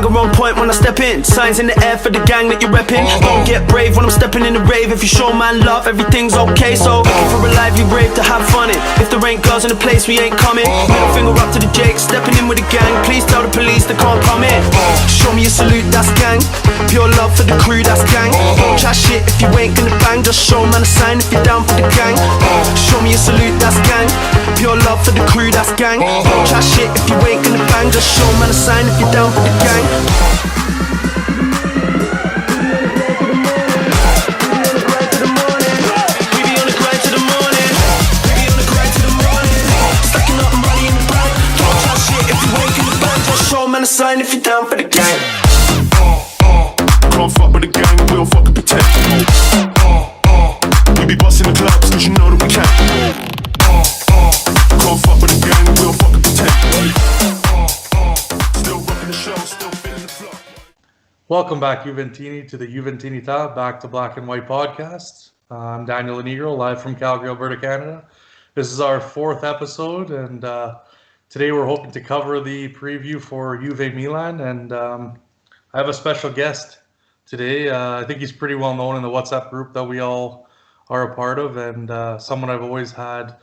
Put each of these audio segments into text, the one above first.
Swagger on point when I step in. Signs in the air for the gang that you're repping. Don't get brave when I'm stepping in the rave. If you show man love, everything's okay. So looking for a lively rave to have fun in. If there ain't girls in the place, we ain't coming. Middle finger up to the Jake, stepping in with the gang. Please tell the police they can't come in. Show me a salute, that's gang. Pure love for the crew, that's gang. Don't chat shit if you ain't gonna bang. Just show man a sign if you're down for the gang. Show me a salute, that's gang. Pure love for the crew, that's gang. Don't chat shit if you ain't gonna bang. Just show man a sign if you're down for the gang. Man a sign if you're down for the gang. Can't fuck with the gang, we don't fucking pretend. We be busting the clubs, cause you know that we can. Can't fuck with the gang, we don't fucking pretend. Still rocking the show, still feeling the flow. Welcome back, Juventinita, to the Juventinita Back to Black and White podcast. I'm Daniel Negro, live from Calgary, Alberta, Canada. This is our 4th episode, and today we're hoping to cover the preview for Juve-Milan, and I have a special guest today. I think he's pretty well known in the WhatsApp group that we all are a part of, and someone I've always had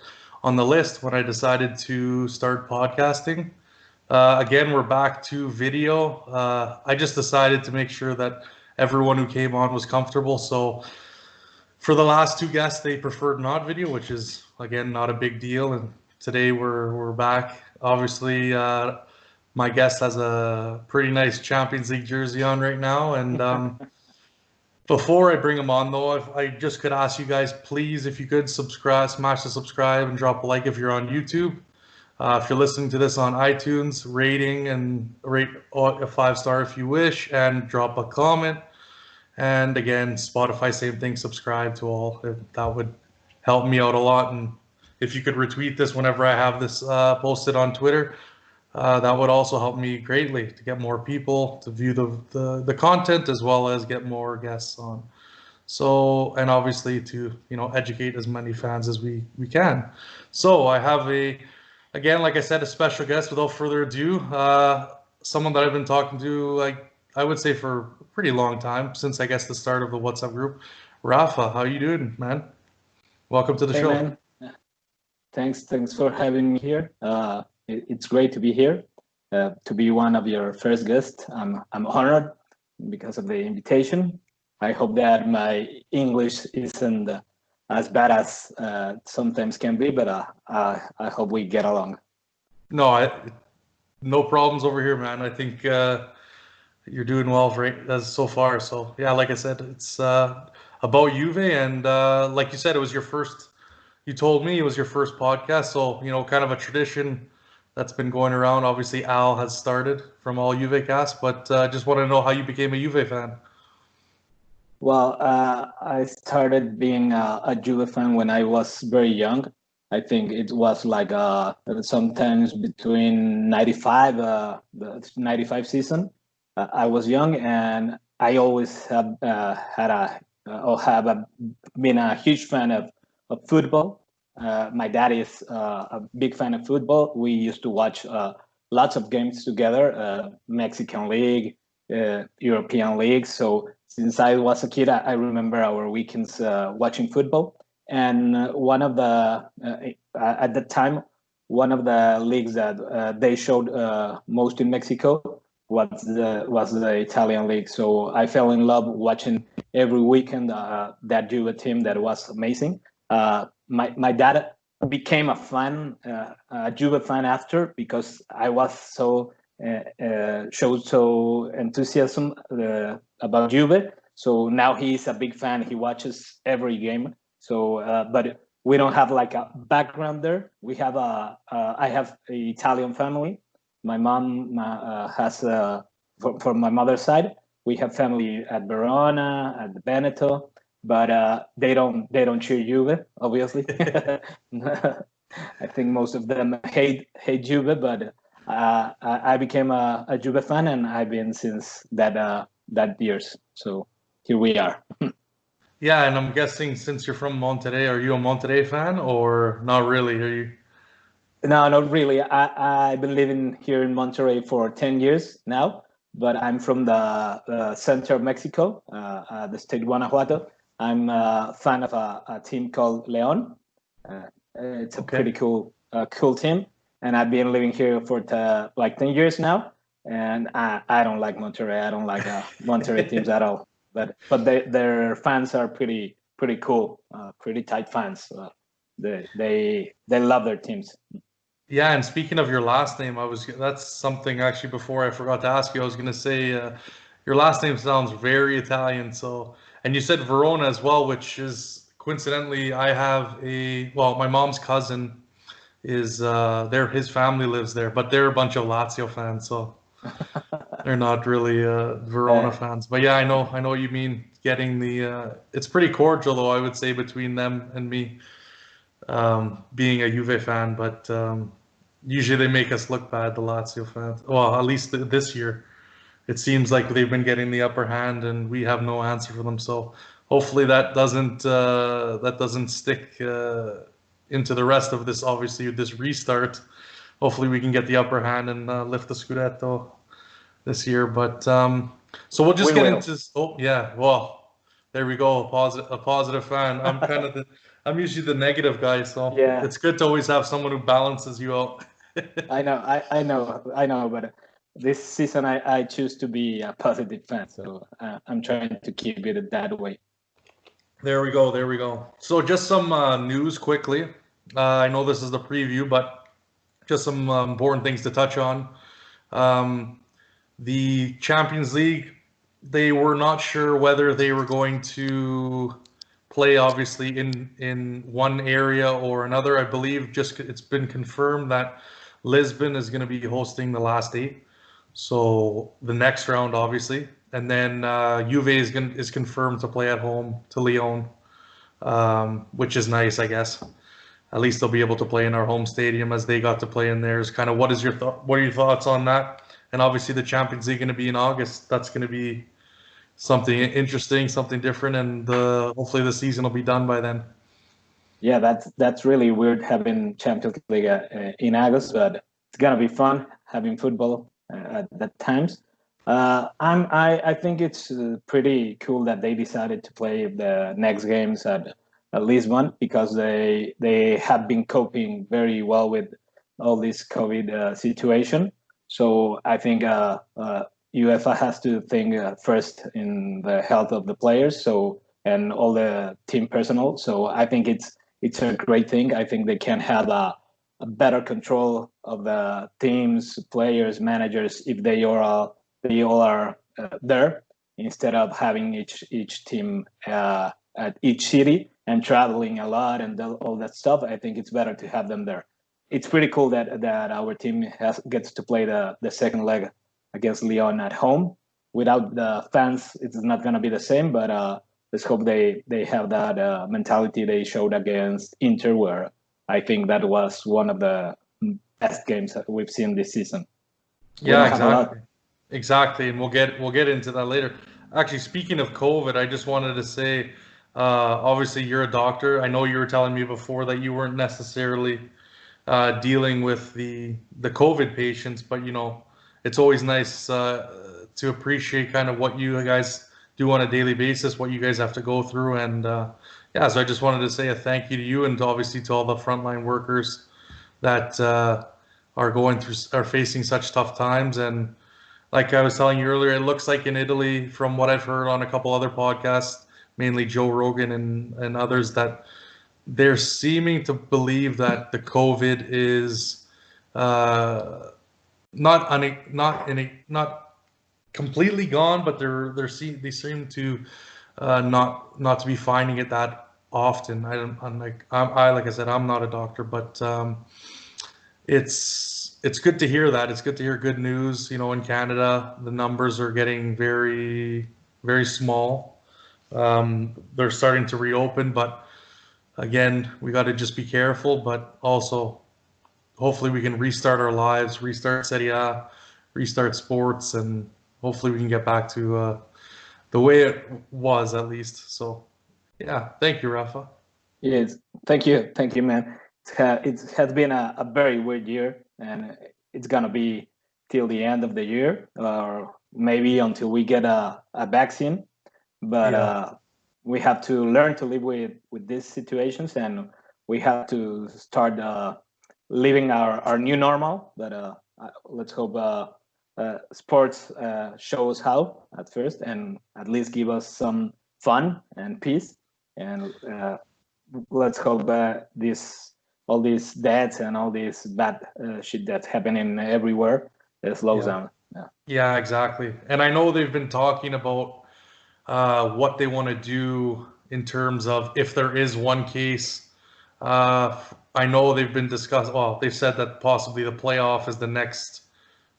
on the list when I decided to start podcasting. Again, we're back to video. I just decided to make sure that everyone who came on was comfortable, so for the last 2 guests, they preferred not video, which is, again, not a big deal, and today we're back. Obviously, my guest has a pretty nice Champions League jersey on right now. And before I bring him on, though, if I just could ask you guys, please, if you could subscribe, smash the subscribe and drop a like if you're on YouTube. If you're listening to this on iTunes, rating and rate a 5-star if you wish, and drop a comment. And again, Spotify, same thing, subscribe to all. That would help me out a lot. And if you could retweet this whenever I have this posted on Twitter, that would also help me greatly to get more people to view the content, as well as get more guests on. So, and obviously to, educate as many fans as we can. So I have again, like I said, a special guest. Without further ado, someone that I've been talking to, I would say for a pretty long time, since I guess the start of the WhatsApp group. Rafa, how you doing, man? Welcome to the show. Man. Thanks for having me here. It's great to be here, to be one of your first guests. I'm honored because of the invitation. I hope that my English isn't as bad as sometimes can be, but I hope we get along. No problems over here, man. I think you're doing well so far. So yeah, like I said, it's about Juve, and like you said, it was your first. You told me it was your first podcast, so, kind of a tradition that's been going around. Obviously, Al has started from all Juve-cast, but just want to know how you became a Juve fan. Well, I started being a Juve fan when I was very young. I think it was like sometimes between 95, the 95 season. I was young, and I always have been a huge fan of football. My dad is a big fan of football. We used to watch lots of games together, Mexican League, European League. So since I was a kid, I remember our weekends watching football. And at that time, one of the leagues that they showed most in Mexico was the Italian league. So I fell in love watching every weekend that Juve team that was amazing. My dad became a Juve fan after, because I was showed so enthusiasm about Juve. So now he's a big fan. He watches every game. So, but we don't have like a background there. We have I have an Italian family. My mom has from my mother's side. We have family at Verona, at the Veneto, but they don't cheer Juve, obviously. I think most of them hate Juve, but I became a Juve fan, and I've been since that years. So here we are. Yeah, and I'm guessing since you're from Monterrey, are you a Monterrey fan or not really? Are you? No, not really. I've been living here in Monterrey for 10 years now, but I'm from the center of Mexico, the state Guanajuato. I'm a fan of a team called León. It's a Okay. pretty cool team, and I've been living here for like 10 years now. And I don't like Monterrey. I don't like Monterrey teams at all. But their fans are pretty cool, pretty tight fans. They love their teams. Yeah, and speaking of your last name, that's something actually before I forgot to ask you. I was going to say your last name sounds very Italian. So, and you said Verona as well, which is coincidentally I have my mom's cousin is there. His family lives there, but they're a bunch of Lazio fans, so they're not really Verona fans. But yeah, I know what you mean. Getting it's pretty cordial though, I would say, between them and me, being a Juve fan, but. Usually they make us look bad, the Lazio fans. Well, at least this year, it seems like they've been getting the upper hand, and we have no answer for them. So hopefully that doesn't stick into the rest of this. Obviously, this restart. Hopefully we can get the upper hand and lift the Scudetto this year. But so we'll just get into. Oh yeah, well there we go. A positive fan. I'm usually the negative guy, so Yeah. it's good to always have someone who balances you out. I know, but this season I choose to be a positive fan, so I'm trying to keep it that way. There we go. So just some news quickly. I know this is the preview, but just some important things to touch on. The Champions League, they were not sure whether they were going to play obviously in one area or another. I believe it's been confirmed that Lisbon is going to be hosting the last 8, so the next round obviously, and then Juve is confirmed to play at home to Lyon, which is nice, I guess. At least they'll be able to play in our home stadium as they got to play in theirs. Kind of, what are your thoughts on that? And obviously the Champions League going to be in August. That's going to be something interesting, something different, and hopefully the season will be done by then. Yeah, that's really weird having Champions League in August, but it's gonna be fun having football at that times. I think it's pretty cool that they decided to play the next games at Lisbon, because they have been coping very well with all this COVID situation. So I think UEFA has to think first in the health of the players, and all the team personnel. So I think it's a great thing. I think they can have a better control of the teams, players, managers if they all are there, instead of having each team at each city and traveling a lot and all that stuff. I think it's better to have them there. It's pretty cool that our team gets to play the second leg against Lyon at home. Without the fans, it's not going to be the same, but let's hope they have that mentality they showed against Inter, where I think that was one of the best games that we've seen this season. Yeah, exactly, and we'll get into that later. Actually, speaking of COVID, I just wanted to say, obviously you're a doctor. I know you were telling me before that you weren't necessarily dealing with the COVID patients, but it's always nice to appreciate kind of what you guys do on a daily basis, what you guys have to go through. And so I just wanted to say a thank you to you, and obviously to all the frontline workers that are facing such tough times. And like I was telling you earlier, it looks like in Italy, from what I've heard on a couple other podcasts, mainly Joe Rogan and others, that they're seeming to believe that the COVID is not completely gone, but they seem to not to be finding it that often. Like I said, I'm not a doctor, but it's good to hear that. It's good to hear good news. In Canada, the numbers are getting very, very small. They're starting to reopen, but again, we got to just be careful, but also hopefully we can restart our lives, restart Serie A, restart sports, and hopefully we can get back to the way it was, at least. So, yeah, thank you, Rafa. Yes, thank you, man. It has been a very weird year, and it's gonna be till the end of the year, or maybe until we get a vaccine. But we have to learn to live with these situations, and we have to start living our new normal. But let's hope sports shows how at first, and at least give us some fun and peace. And let's hope this all these deaths and all this bad shit that's happening everywhere slows down. Yeah, exactly. And I know they've been talking about what they want to do in terms of if there is one case. I know they've been discussed. Well, they've said that possibly the playoff is the next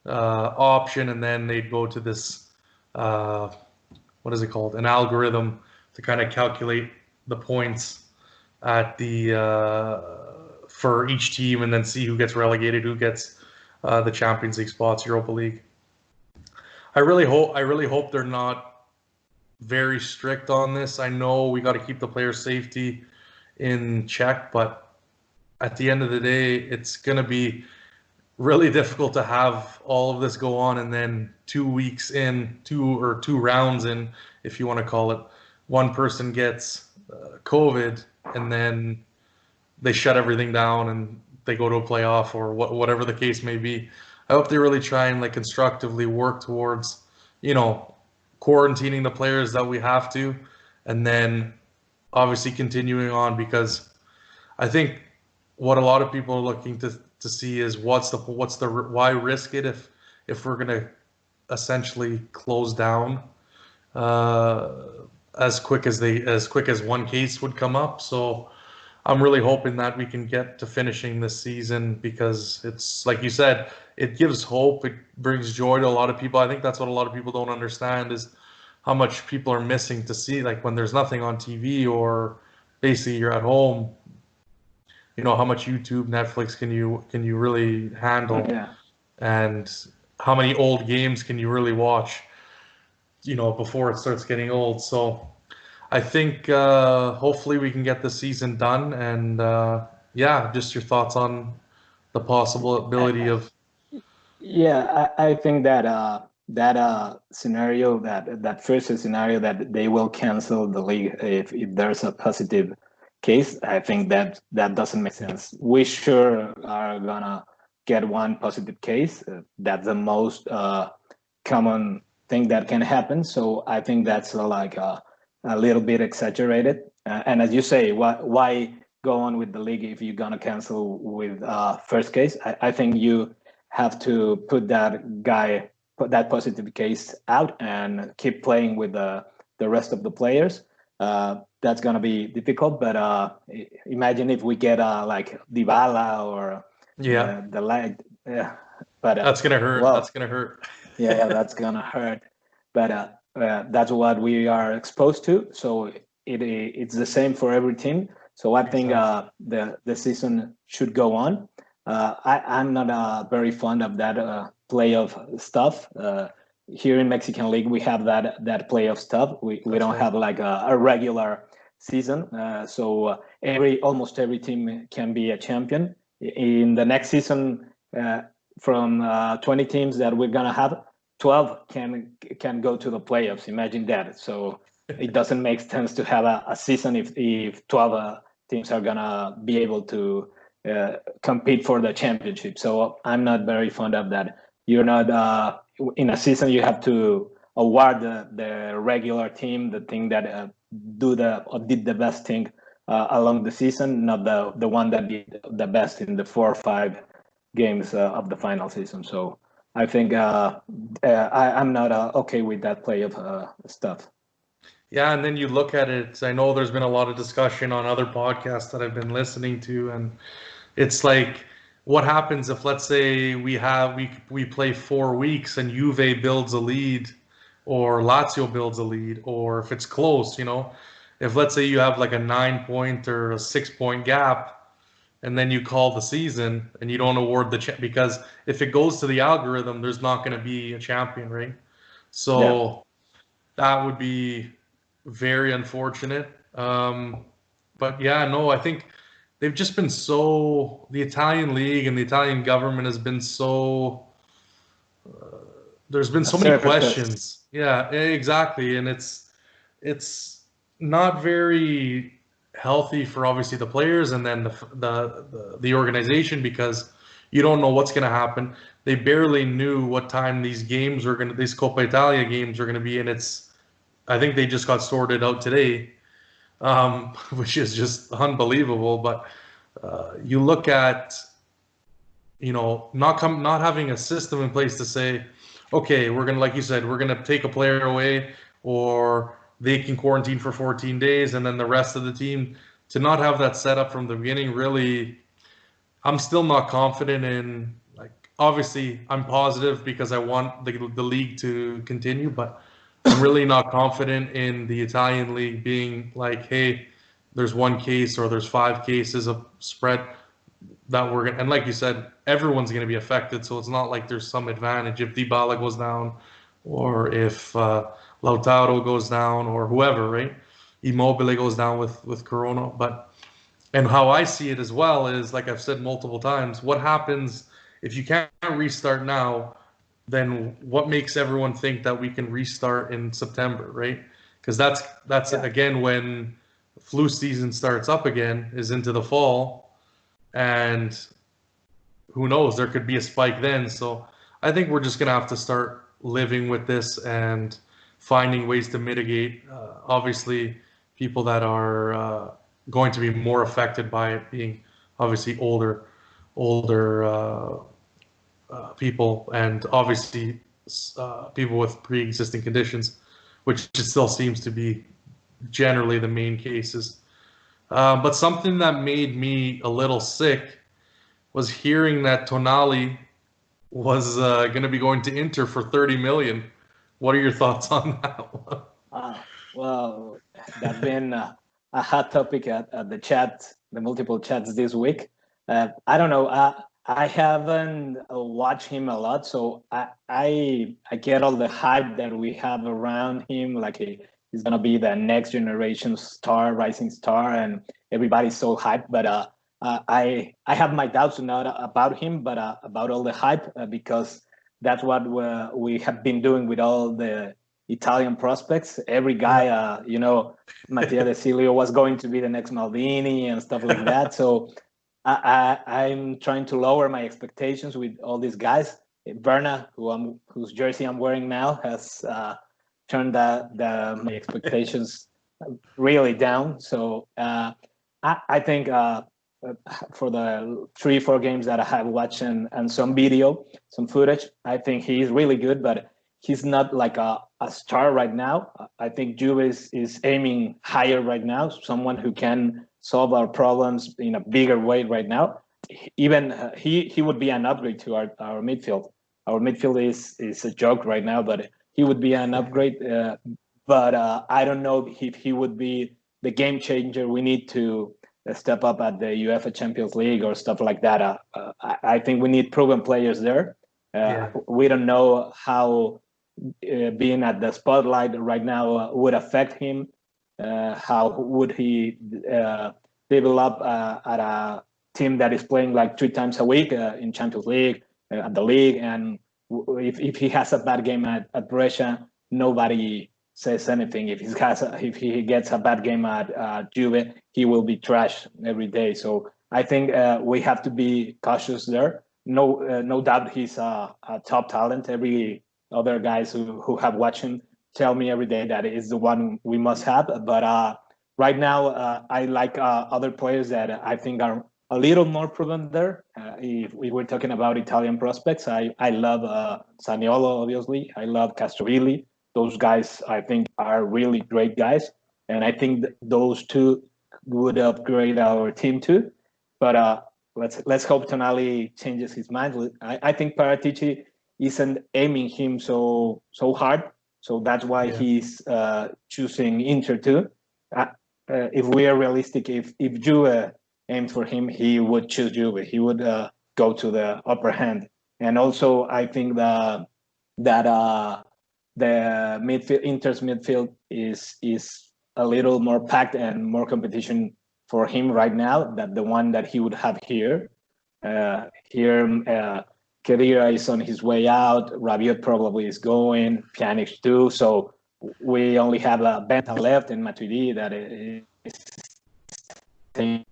option, and then they'd go to this what is it called? An algorithm to kind of calculate the points at the for each team, and then see who gets relegated, who gets the Champions League spots, Europa League. I really hope they're not very strict on this. I know we got to keep the players' safety in check, but at the end of the day, it's going to be really difficult to have all of this go on, and then 2 weeks in, two rounds in, if you want to call it, one person gets COVID, and then they shut everything down and they go to a playoff or whatever the case may be. I hope they really try and like constructively work towards, quarantining the players that we have to, and then obviously continuing on, because I think what a lot of people are looking to see is why risk it if we're gonna essentially close down as quick as one case would come up. So I'm really hoping that we can get to finishing this season, because it's like you said, it gives hope. It brings joy to a lot of people. I think that's what a lot of people don't understand, is how much people are missing to see, like when there's nothing on TV, or basically you're at home, how much YouTube, Netflix can you really handle, and how many old games can you really watch, before it starts getting old. So I think hopefully we can get the season done, and just your thoughts on the possibility of. Yeah, I think that that scenario, that first scenario that they will cancel the league if there's a positive case, I think that doesn't make sense. We sure are gonna get one positive case. That's the most common thing that can happen. So I think that's like a little bit exaggerated. And as you say, why go on with the league if you're gonna cancel with first case? I think you have to put that positive case out and keep playing with the rest of the players. That's gonna be difficult, but imagine if we get like Dybala or the light. But that's gonna hurt. Well, that's gonna hurt. yeah, that's gonna hurt. But that's what we are exposed to. So it's the same for every team. So I think the season should go on. I'm not very fond of that playoff stuff. Here in Mexican League, we have that playoff stuff. We don't have like a regular season. So almost every team can be a champion. In the next season, from 20 teams that we're gonna have, 12 can go to the playoffs. Imagine that. So it doesn't make sense to have a season if 12 teams are gonna be able to compete for the championship. So I'm not very fond of that. You're not in a season. You have to award the regular team, the thing that did the best thing along the season, not the one that did the best in the 4 or 5 games of the final season. So I think I'm not okay with that playoff stuff. Yeah, and then you look at it. I know there's been a lot of discussion on other podcasts that I've been listening to, and it's like, what happens if, let's say, we play 4 weeks and Juve builds a lead, or Lazio builds a lead, or if it's close, if, let's say, you have like a 9-point or a 6-point gap, and then you call the season and you don't award because if it goes to the algorithm, there's not going to be a champion, right? So that would be very unfortunate. But yeah, no, I think they've just been the Italian league and the Italian government has been so there's been so A many circus. questions. Yeah, exactly, and it's not very healthy for obviously the players and then the organization, because you don't know what's going to happen. They barely knew what time these games were going to, these Coppa Italia games are going to be, and I think they just got sorted out today, which is just unbelievable. But you look at, not having a system in place to say, okay, we're gonna, like you said, we're gonna take a player away, or they can quarantine for 14 days, and then the rest of the team, to not have that set up from the beginning. Really, I'm still not confident in, like, obviously I'm positive because I want the league to continue, but I'm really not confident in the Italian league being like, hey, there's one case or there's 5 cases of spread that we're gonna, and like you said, everyone's gonna be affected. So it's not like there's some advantage if Dybala goes down, or if Lautaro goes down, or whoever, right? Immobile goes down with Corona. But, and how I see it as well is, like I've said multiple times, what happens if you can't restart now? Then what makes everyone think that we can restart in September, right? Because that's Yeah. again when flu season starts up again, is into the fall, and who knows, there could be a spike then. So I think we're just gonna have to start living with this and finding ways to mitigate. Obviously, people that are going to be more affected by it being obviously older people, and obviously people with pre-existing conditions, which it still seems to be generally the main cases. But something that made me a little sick was hearing that Tonali was going to be going to Inter for 30 million. What are your thoughts on that one? Well, that's been a hot topic at the chat, the multiple chats this week. I don't know. I haven't watched him a lot, so I get all the hype that we have around him. Like he's gonna be the next generation star, rising star, and everybody's so hyped. But I have my doubts not about him, but about all the hype, because that's what we have been doing with all the Italian prospects. Every guy, Mattia De Silio was going to be the next Maldini and stuff like that. So I'm trying to lower my expectations with all these guys. Berna, whose jersey I'm wearing now, has turned my expectations really down. So I think for the 3-4 games that I have watched and some video, some footage, I think he's really good, but he's not like a star right now. I think Juve is aiming higher right now, someone who can solve our problems in a bigger way right now. Even he would be an upgrade to our midfield. Our midfield is a joke right now, but he would be an upgrade. But I don't know if he would be the game changer we need to step up at the UEFA Champions League or stuff like that. I think we need proven players there. We don't know how being at the spotlight right now would affect him. How would he develop at a team that is playing like 3 times a week in Champions League, at the league? And if he has a bad game at Brescia, nobody says anything. If he gets a bad game at Juve, he will be trashed every day. So I think we have to be cautious there. No doubt he's a top talent. Every other guys who have watched him tell me every day that is the one we must have. But right now, I like other players that I think are a little more proven there. If we were talking about Italian prospects, I love Zaniolo, obviously. I love Castrovilli. Those guys, I think, are really great guys. And I think those two would upgrade our team too. But let's hope Tonali changes his mind. I think Paratici isn't aiming him so hard. So that's why he's choosing Inter too. If we are realistic, if Juve aimed for him, he would choose Juve. He would go to the upper hand. And also, I think that the midfield, Inter's midfield is a little more packed and more competition for him right now than the one that he would have here. Here, Khedira is on his way out. Rabiot probably is going. Pjanic too. So we only have Bentham left and Matuidi that is staying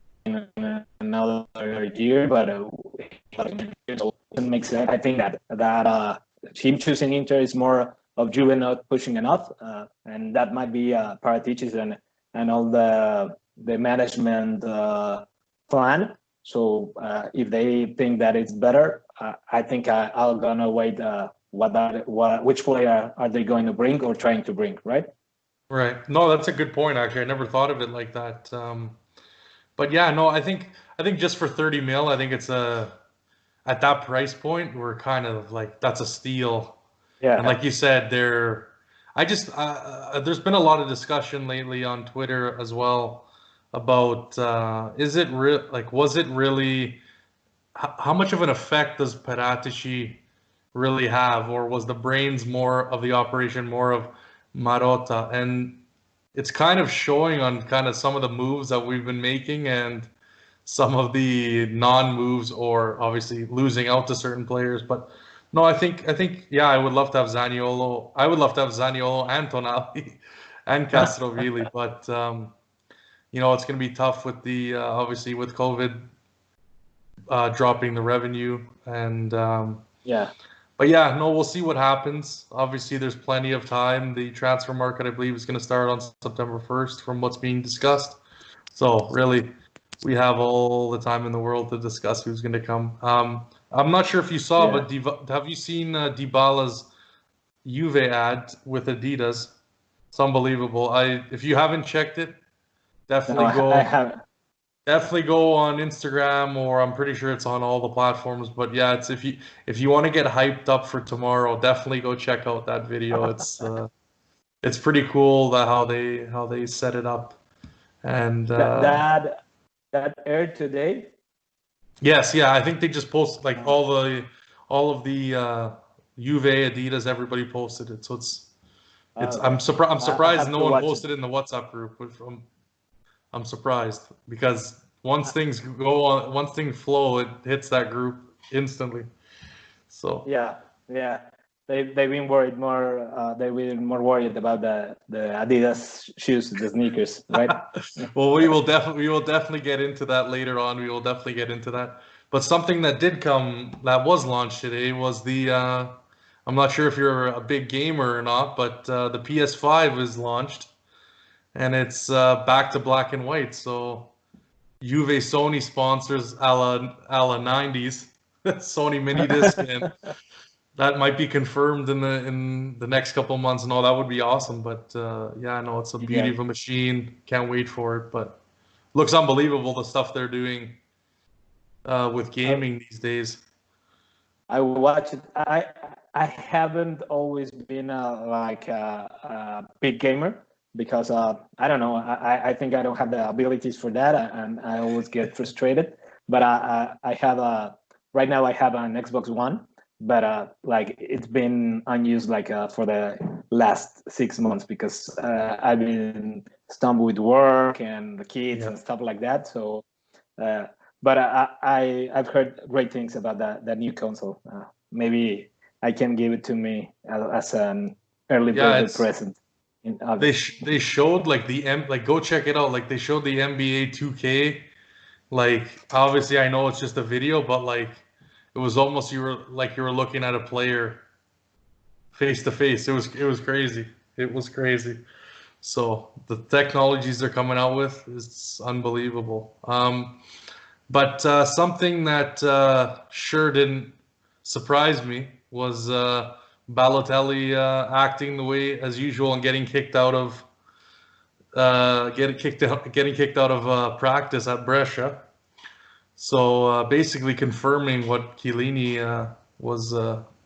another year, but it doesn't make sense. I think that him choosing Inter is more of Juve not pushing enough, and that might be Paraticis and all the management plan. So if they think that it's better, I think I'll gonna wait. Which player are they going to bring or trying to bring? Right. Right. No, that's a good point. Actually, I never thought of it like that. But yeah, no, I think just for 30 mil, I think it's at that price point, we're kind of like that's a steal. Yeah. And like you said, there's been a lot of discussion lately on Twitter as well about was it really how much of an effect does Paratici really have, or was the brains more of the operation more of Marotta? And it's kind of showing on kind of some of the moves that we've been making and some of the non-moves, or obviously losing out to certain players. But no, I think yeah, I would love to have Zaniolo. I would love to have Zaniolo and Tonali and Castrovilli, but it's going to be tough with the obviously with COVID dropping the revenue and yeah. But yeah, no, we'll see what happens. Obviously, there's plenty of time. The transfer market, I believe, is going to start on September 1st from what's being discussed. So really, we have all the time in the world to discuss who's going to come. I'm not sure if you saw, but have you seen Dybala's Juve ad with Adidas? It's unbelievable. If you haven't checked it, definitely go. I haven't. Definitely go on Instagram, or I'm pretty sure it's on all the platforms. But yeah, it's if you want to get hyped up for tomorrow, definitely go check out that video. It's pretty cool how they set it up. And that aired today. Yes, yeah, I think they just posted like all of the Juve, Adidas, everybody posted it. So it's I'm surprised no one posted it in the WhatsApp group. I'm surprised because once things flow, it hits that group instantly. So yeah, they've been worried more. They've been more worried about the Adidas shoes, the sneakers, right? Well, we will definitely get into that later on. We will definitely get into that. But something that was launched today was the. I'm not sure if you're a big gamer or not, but the PS5 is launched. And it's back to black and white. So Juve Sony sponsors a la 90s Sony mini disc, and that might be confirmed in the next couple of months. No, that would be awesome. But yeah, no, it's a beauty of a machine. Can't wait for it. But looks unbelievable the stuff they're doing with gaming these days. I watch it. I haven't always been a big gamer. Because I don't know, I think I don't have the abilities for that, and I always get frustrated. But I have right now I have an Xbox One, but like it's been unused for the last 6 months because I've been stumped with work and the kids and stuff like that. So, but I've heard great things about that new console. Maybe I can give it to me as an early birthday present. They showed go check it out. Like they showed the NBA 2K. Like obviously I know it's just a video, but like it was almost you were looking at a player face to face. It was crazy. It was crazy. So the technologies they're coming out with is unbelievable. But something that sure didn't surprise me was Balotelli acting the way as usual and getting kicked out of practice at Brescia. So basically confirming what Chiellini was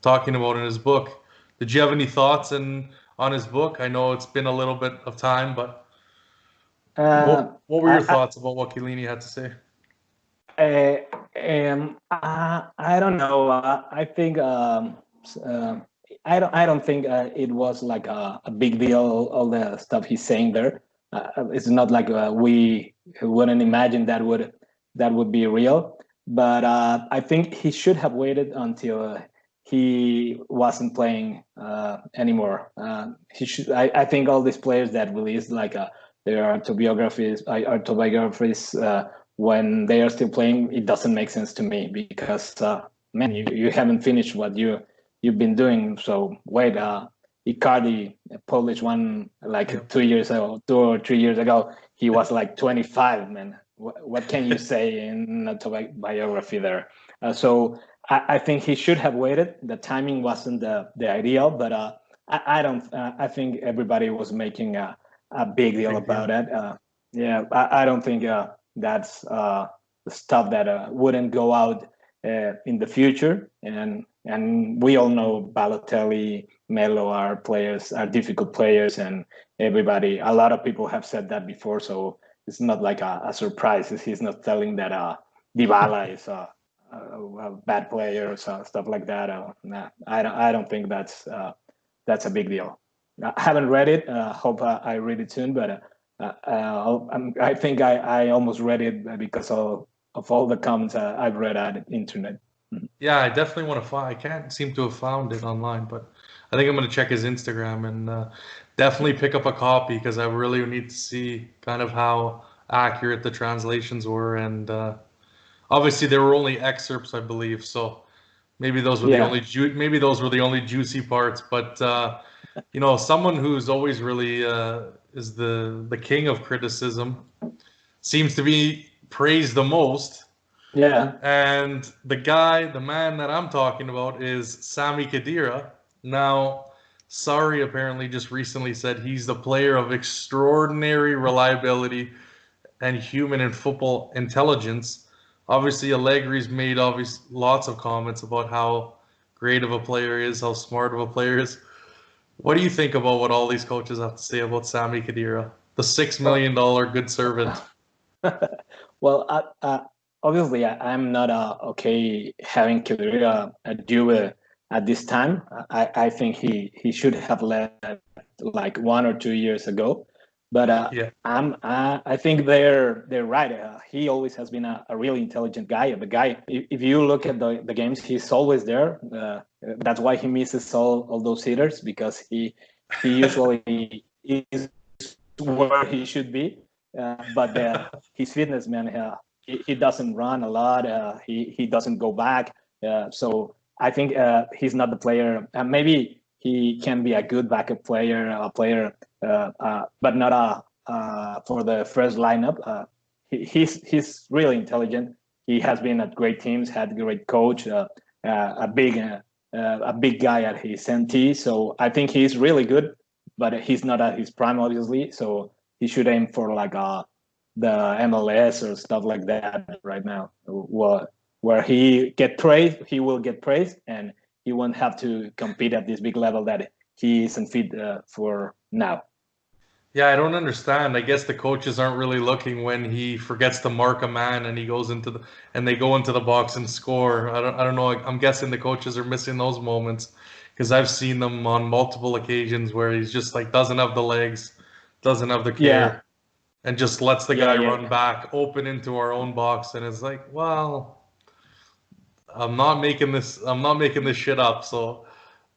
talking about in his book. Did you have any thoughts on his book? I know it's been a little bit of time, but what were your thoughts about what Chiellini had to say? I don't know. I think. I don't think it was like a big deal, all the stuff he's saying there. It's not like we wouldn't imagine that would be real. but I think he should have waited until he wasn't playing anymore. He should. I think all these players that release like their autobiographies when they are still playing, it doesn't make sense to me because man, you haven't finished what you've been doing. So wait, Icardi published one like 2 years ago, 2 or 3 years ago. He was like 25, man. What can you say in a biography there? So I think he should have waited. The timing wasn't the ideal, but I don't. I think everybody was making a big deal about it. Yeah, I don't think that's stuff that wouldn't go out in the future. And we all know Balotelli, Melo are difficult players, and a lot of people have said that before. So it's not like a surprise. He's not telling that Dybala is a bad player or stuff like that. Nah, I don't think that's a big deal. I haven't read it. Hope I read it soon, but I think I almost read it because of all the comments I've read on the internet. Yeah, I definitely want to find. I can't seem to have found it online, but I think I'm going to check his Instagram and definitely pick up a copy because I really need to see kind of how accurate the translations were. And obviously, there were only excerpts, I believe. So maybe those were the only juicy parts. But someone who's always really is the king of criticism seems to be praised the most. Yeah. And the man that I'm talking about is Sami Khedira. Now, Sarri apparently just recently said he's the player of extraordinary reliability and human and football intelligence. Obviously, Allegri's made lots of comments about how great of a player he is, how smart of a player he is. What do you think about what all these coaches have to say about Sami Khedira, the $6 million good servant? Well, obviously, I'm not okay having Khedira at Juve at this time. I think he should have left like 1 or 2 years ago. But I think they're right. He always has been a really intelligent guy. The guy, if you look at the games, he's always there. That's why he misses all those hitters because he usually is where he should be. But his fitness, man, he doesn't run a lot. He doesn't go back. So I think he's not the player. Maybe he can be a good backup player, but not for the first lineup. He's really intelligent. He has been at great teams, had a great coach, a big guy at his NT. So I think he's really good, but he's not at his prime, obviously. So he should aim for like the MLS or stuff like that right now, where he will get praised, and he won't have to compete at this big level that he isn't fit for now. Yeah, I don't understand. I guess the coaches aren't really looking when he forgets to mark a man and he goes and they go into the box and score. I don't know. I'm guessing the coaches are missing those moments because I've seen them on multiple occasions where he's just like doesn't have the legs, doesn't have the care, and just lets the guy run back, open into our own box, and it's like, well, I'm not making this shit up. So,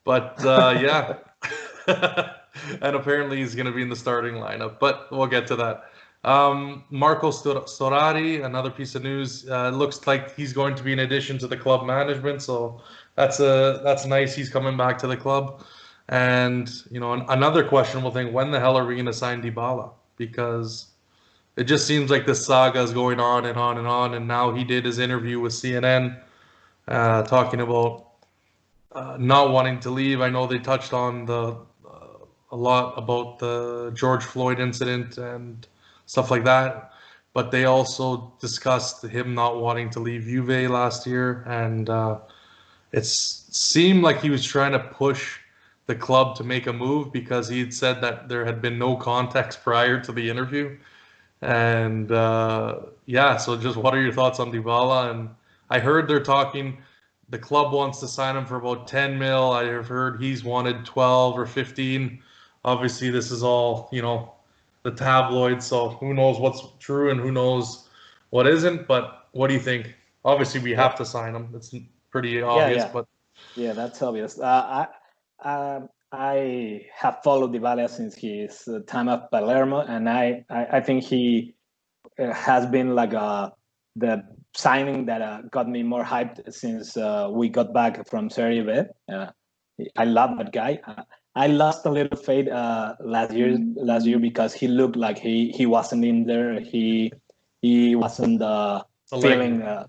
but yeah. And apparently he's going to be in the starting lineup, but we'll get to that. Marco Storari, another piece of news. Looks like he's going to be an addition to the club management, so that's nice. He's coming back to the club. And another questionable thing: when the hell are we going to sign Dybala? Because it just seems like this saga is going on and on and on. And now he did his interview with CNN, talking about not wanting to leave. I know they touched on a lot about the George Floyd incident and stuff like that, but they also discussed him not wanting to leave Juve last year, and it seemed like he was trying to push the club to make a move because he had said that there had been no context prior to the interview. And so just what are your thoughts on Dybala? And I heard they're talking, the club wants to sign him for about 10 mil. I have heard he's wanted 12 or 15. Obviously, this is all, the tabloids, so who knows what's true and who knows what isn't, but what do you think? Obviously, we have to sign him. It's pretty Yeah, obvious, yeah, but yeah. That's obvious. I have followed Dybala since his time at Palermo, and I think he has been like the signing that got me more hyped since we got back from Serie B. I love that guy. I lost a little faith last year because he looked like he wasn't in there. He wasn't Allegri. feeling.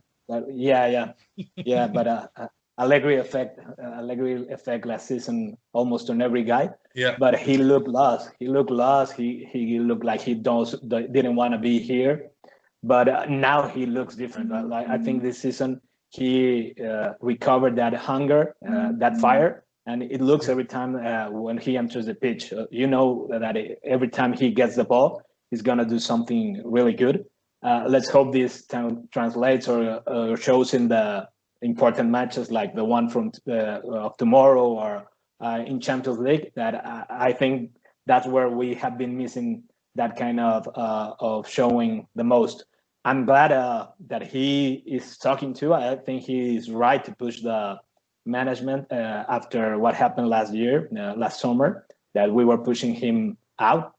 Yeah. But Allegri effect last season almost on every guy. Yeah. But he looked lost. He looked lost. He looked like he didn't want to be here. But now he looks different. Like I think this season he recovered that hunger, that fire, and it looks every time when he enters the pitch. You know that every time he gets the ball, he's gonna do something really good. Let's hope this translates or shows in the important matches like the one from of tomorrow or in Champions League. That I think that's where we have been missing that kind of showing the most. I'm glad that he is talking to. I think he is right to push the management after what happened last summer, that we were pushing him out.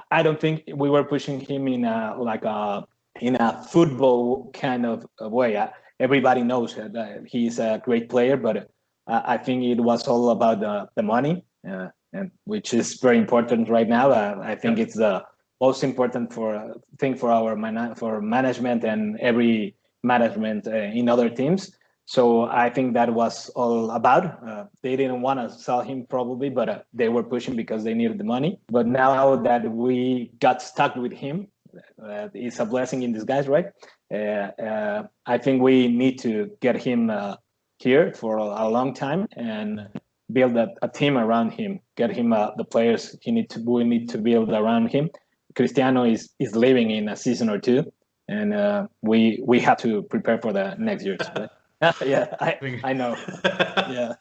I don't think we were pushing him in a football kind of way. Everybody knows that he's a great player, but I think it was all about the money, and which is very important right now. I think it's the most important thing for our for management and every management in other teams. So I think that was all about. They didn't want to sell him probably, but they were pushing because they needed the money. But now that we got stuck with him, it's a blessing in disguise, right? I think we need to get him here for a long time and build a team around him. Get him the players we need to build around him. Cristiano is leaving in a season or two, and we have to prepare for the next years. Right? Yeah, I know. Yeah,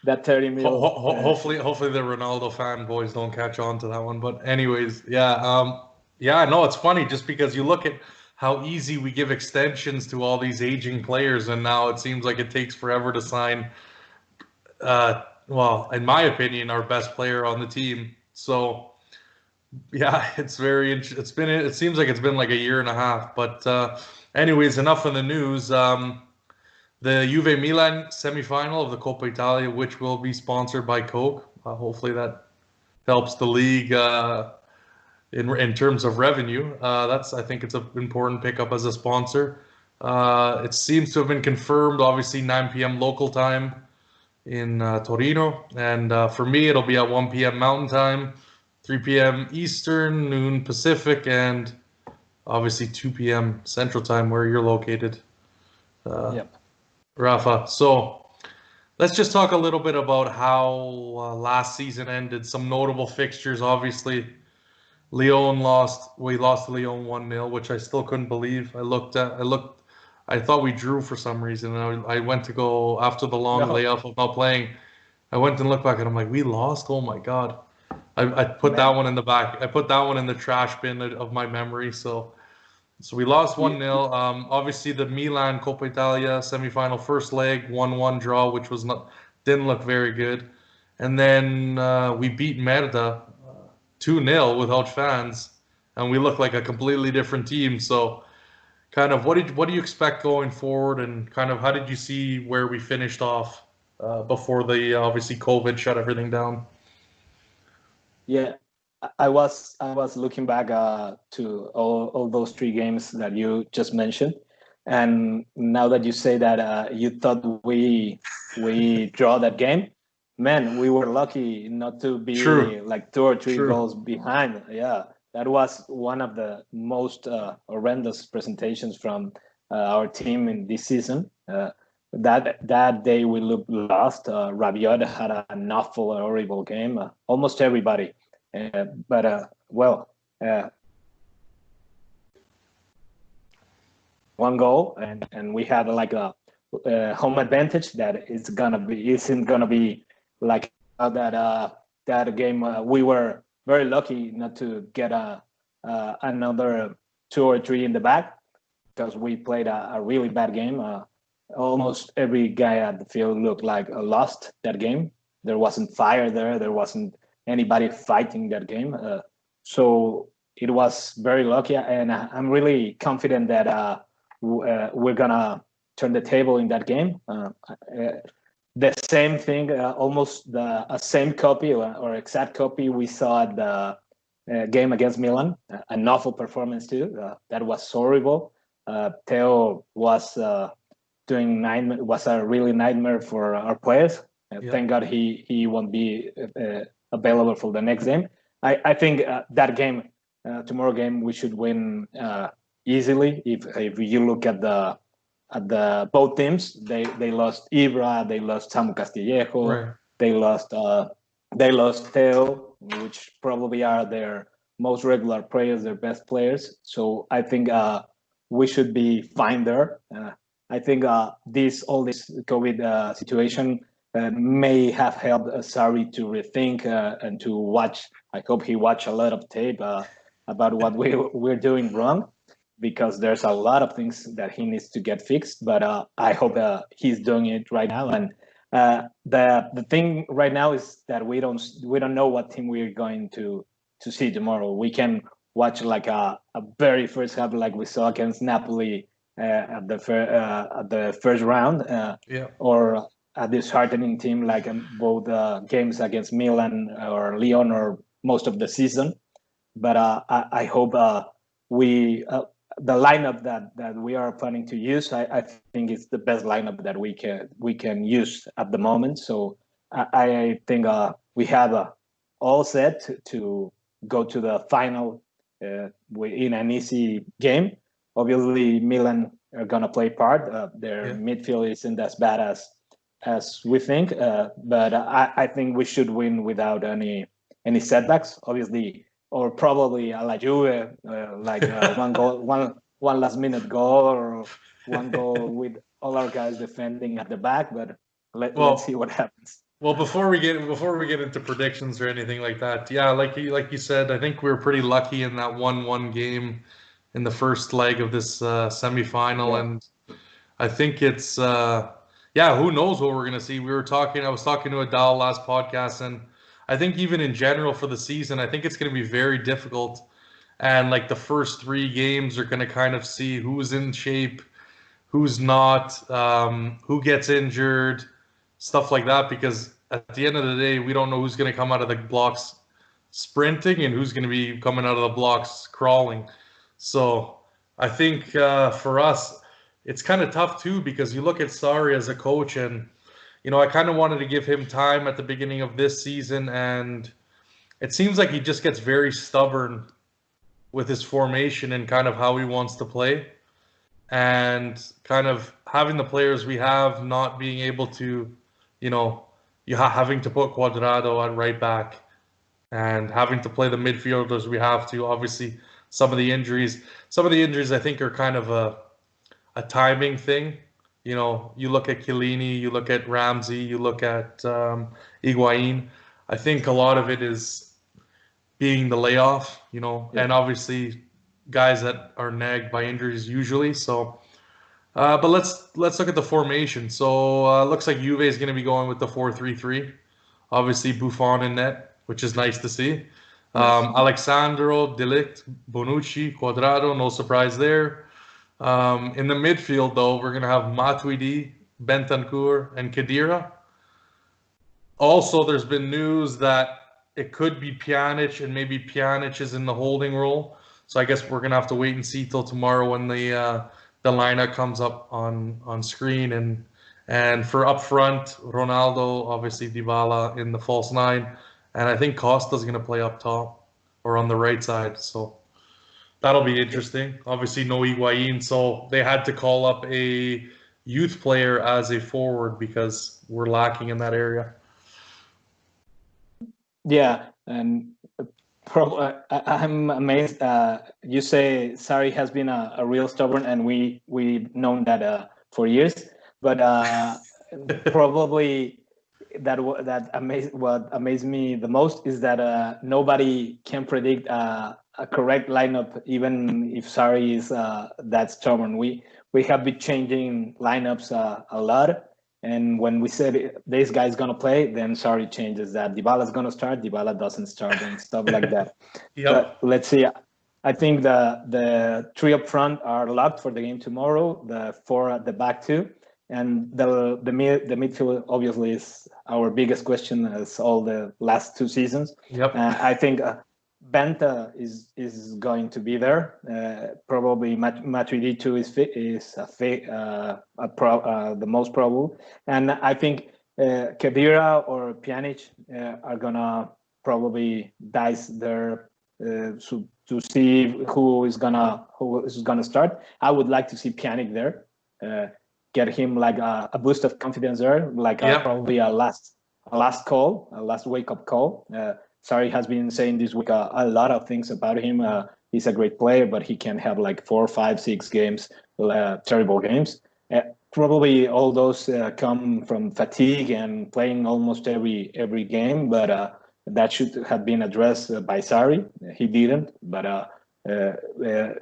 that 30 mil. Hopefully the Ronaldo fanboys don't catch on to that one. But anyways, yeah, no, it's funny just because you look at how easy we give extensions to all these aging players, and now it seems like it takes forever to sign. Well, in my opinion, our best player on the team. So. Yeah, it's very. It seems like it's been like a year and a half. But anyways, enough of the news. The Juve-Milan semifinal of the Coppa Italia, which will be sponsored by Coke. Hopefully that helps the league in terms of revenue. I think it's an important pickup as a sponsor. It seems to have been confirmed. Obviously, 9 p.m. local time in Torino, and for me, it'll be at 1 p.m. Mountain Time. 3 p.m. Eastern, noon Pacific, and obviously 2 p.m. Central Time where you're located, Yep. Rafa. So let's just talk a little bit about how last season ended. Some notable fixtures, obviously. We lost to Lyon 1-0, which I still couldn't believe. I thought we drew for some reason. And I went to go after the long layoff of not playing. I went and looked back and I'm like, we lost? Oh my God. I put that one in the back. I put that one in the trash bin of my memory. So we lost 1-0. Obviously, the Milan Coppa Italia semifinal first leg 1-1 draw, which didn't look very good. And then we beat Merda 2-0 without fans, and we look like a completely different team. So, kind of, what do you expect going forward, and kind of how did you see where we finished off before the obviously COVID shut everything down? Yeah, I was looking back to all those three games that you just mentioned, and now that you say that you thought we draw that game, man, we were lucky not to be like 2 or 3 goals behind. Yeah, that was one of the most horrendous presentations from our team in this season. That day we looked lost. Rabiot had an awful, horrible game. Almost everybody, but one goal, and we had like a home advantage that isn't gonna be like that game. We were very lucky not to get another 2 or 3 in the back. because we played a really bad game. Almost every guy at the field looked like lost that game. There wasn't fire there. There wasn't anybody fighting that game. So it was very lucky, and I'm really confident that we're gonna turn the table in that game. The same thing, almost the same copy or exact copy we saw at the game against Milan. An awful performance too. That was horrible. Theo was was a really nightmare for our players. Thank God he won't be available for the next game. I think that game, tomorrow game, we should win easily. If you look at the both teams, they lost Ibra, they lost Samu Castillejo, Right. they lost Theo, which probably are their most regular players, their best players. So I think we should be fine there. I think all this COVID situation may have helped Sarri to rethink and to watch. I hope he watched a lot of tape about what we're doing wrong, because there's a lot of things that he needs to get fixed. But I hope he's doing it right now. And the thing right now is that we don't know what team we're going to see tomorrow. We can watch like a very first half, like we saw against Napoli at the first round, or a disheartening team like both games against Milan or Lyon or most of the season. But I hope the lineup that we are planning to use, I think it's the best lineup that we can use at the moment. So I think we have all set to go to the final in an easy game. Obviously, Milan are gonna play part. Their midfield isn't as bad as we think, but I think we should win without any setbacks. Obviously, or probably a la Juve, like one last minute goal, or one goal with all our guys defending at the back. But let's see what happens. Well, before we get into predictions or anything like that, like you said, I think we were pretty lucky in that 1-1 game in the first leg of this semifinal, and I think it's who knows what we're gonna see. I was talking to Adal last podcast, and I think even in general for the season, I think it's gonna be very difficult. And like the first 3 games are gonna kind of see who's in shape, who's not, who gets injured, stuff like that, because at the end of the day, we don't know who's going to come out of the blocks sprinting and who's going to be coming out of the blocks crawling. So I think for us, it's kind of tough too, because you look at Sarri as a coach, and I kind of wanted to give him time at the beginning of this season, and it seems like he just gets very stubborn with his formation and kind of how he wants to play, and kind of having the players we have not being able to, having to put Cuadrado at right back and having to play the midfielders we have to. Obviously, some of the injuries I think are kind of a timing thing. You look at Chiellini, you look at Ramsey, you look at Higuain. I think a lot of it is being the layoff, and obviously guys that are nagged by injuries usually. So, but let's look at the formation. So looks like Juve is going to be going with the 4-3-3. Obviously Buffon in net, which is nice to see. Alexandro, De Ligt, Bonucci, Cuadrado, no surprise there. In the midfield, though, we're going to have Matuidi, Bentancur, and Khedira. Also, there's been news that it could be Pjanic, and maybe Pjanic is in the holding role. So I guess we're going to have to wait and see till tomorrow when the lineup comes up on screen. And for up front, Ronaldo, obviously Dybala in the false 9. And I think Costa's going to play up top or on the right side. So that'll be interesting. Obviously no Higuain, so they had to call up a youth player as a forward because we're lacking in that area. Yeah, and I'm amazed. You say Sarri has been a real stubborn, and we've known that for years. But probably what amazed me the most is that nobody can predict a a correct lineup, even if Sarri is that stubborn. We have been changing lineups a lot, and when we said this guy's gonna play, then Sarri changes that. Dybala's gonna start, Dybala doesn't start, and stuff like that. Yep. But let's see. I think the three up front are locked for the game tomorrow. The four at the back too, and the midfield obviously is our biggest question as all the last 2 seasons. Yep. I think Benta is going to be there. Probably Matuidi is the most probable, and I think Khedira or Pjanic are gonna probably dice there to see who is gonna start. I would like to see Pjanic there, get him like a boost of confidence there, like probably a last wake up call. Sarri has been saying this week a lot of things about him. He's a great player, but he can have like 4, 5, 6 games, terrible games. Probably all those come from fatigue and playing almost every game, but that should have been addressed by Sarri. He didn't, but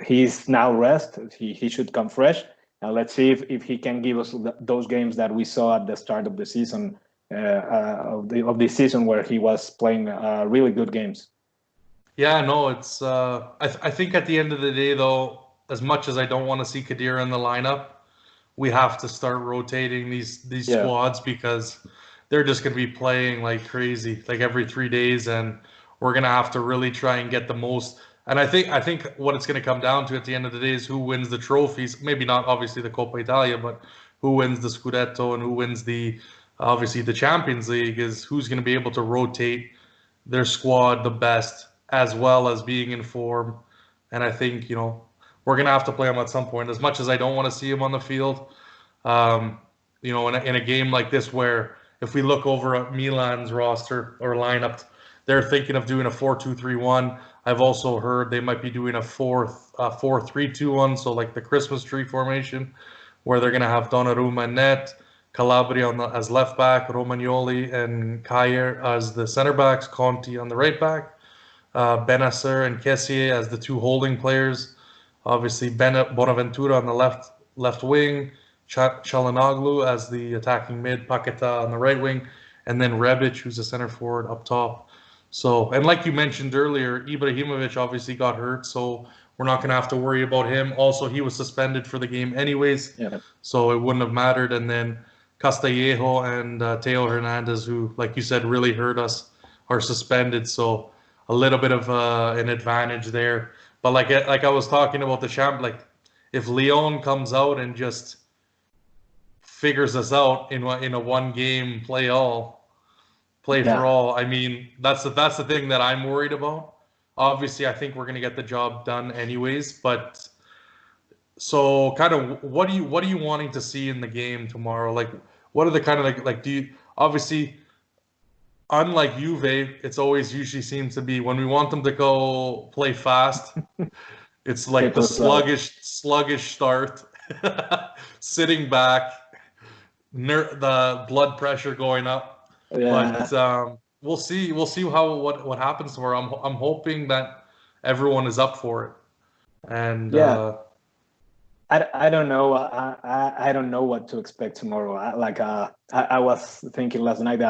he's now rest. He should come fresh. And let's see if he can give us those games that we saw at the start of the season, of the season where he was playing really good games. Yeah, no, it's. I think at the end of the day, though, as much as I don't want to see Khedira in the lineup, we have to start rotating these squads because they're just going to be playing like crazy, like every 3 days, and we're going to have to really try and get the most. And I think what it's going to come down to at the end of the day is who wins the trophies. Maybe not obviously the Coppa Italia, but who wins the Scudetto and who wins obviously the Champions League is who's going to be able to rotate their squad the best as well as being in form. And I think, we're going to have to play him at some point. As much as I don't want to see him on the field, in a game like this where if we look over at Milan's roster or lineup, they're thinking of doing a 4-2-3-1. I've also heard they might be doing a 4-3-2-1, so like the Christmas tree formation, where they're going to have Donnarumma and net, Calabria as left back, Romagnoli and Kjaer as the center backs, Conti on the right back, Benacer and Kessié as the 2 holding players, obviously Bonaventura on the left wing, Çalhanoğlu as the attacking mid, Paqueta on the right wing, and then Rebic, who's a center forward up top. So, and like you mentioned earlier, Ibrahimovic obviously got hurt, so we're not going to have to worry about him. Also, he was suspended for the game anyways, so it wouldn't have mattered. And then Castillejo and Teo Hernandez, who, like you said, really hurt us, are suspended. So a little bit of an advantage there. But like I was talking about the champ, like if Leon comes out and just figures us out in a 1 game play for all. I mean, that's the thing that I'm worried about. Obviously, I think we're going to get the job done anyways. But so, kind of, what are you wanting to see in the game tomorrow? Like, what are the kind of like do you obviously, unlike Juve, it's always usually seems to be when we want them to go play fast, it's like the sluggish start, sitting back, the blood pressure going up. But we'll see what happens tomorrow. I'm hoping that everyone is up for it. And I don't know. I don't know what to expect tomorrow. I was thinking last night.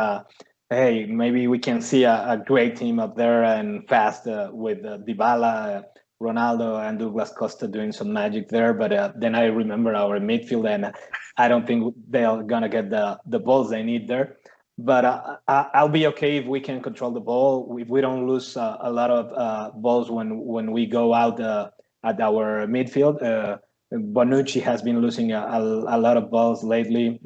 Hey, maybe we can see a great team up there and fast with Dybala, Ronaldo, and Douglas Costa doing some magic there. But then I remember our midfield, and I don't think they're gonna get the balls they need there. But I'll be okay if we can control the ball. If we don't lose a lot of balls when we go out at our midfield. Bonucci has been losing a lot of balls lately.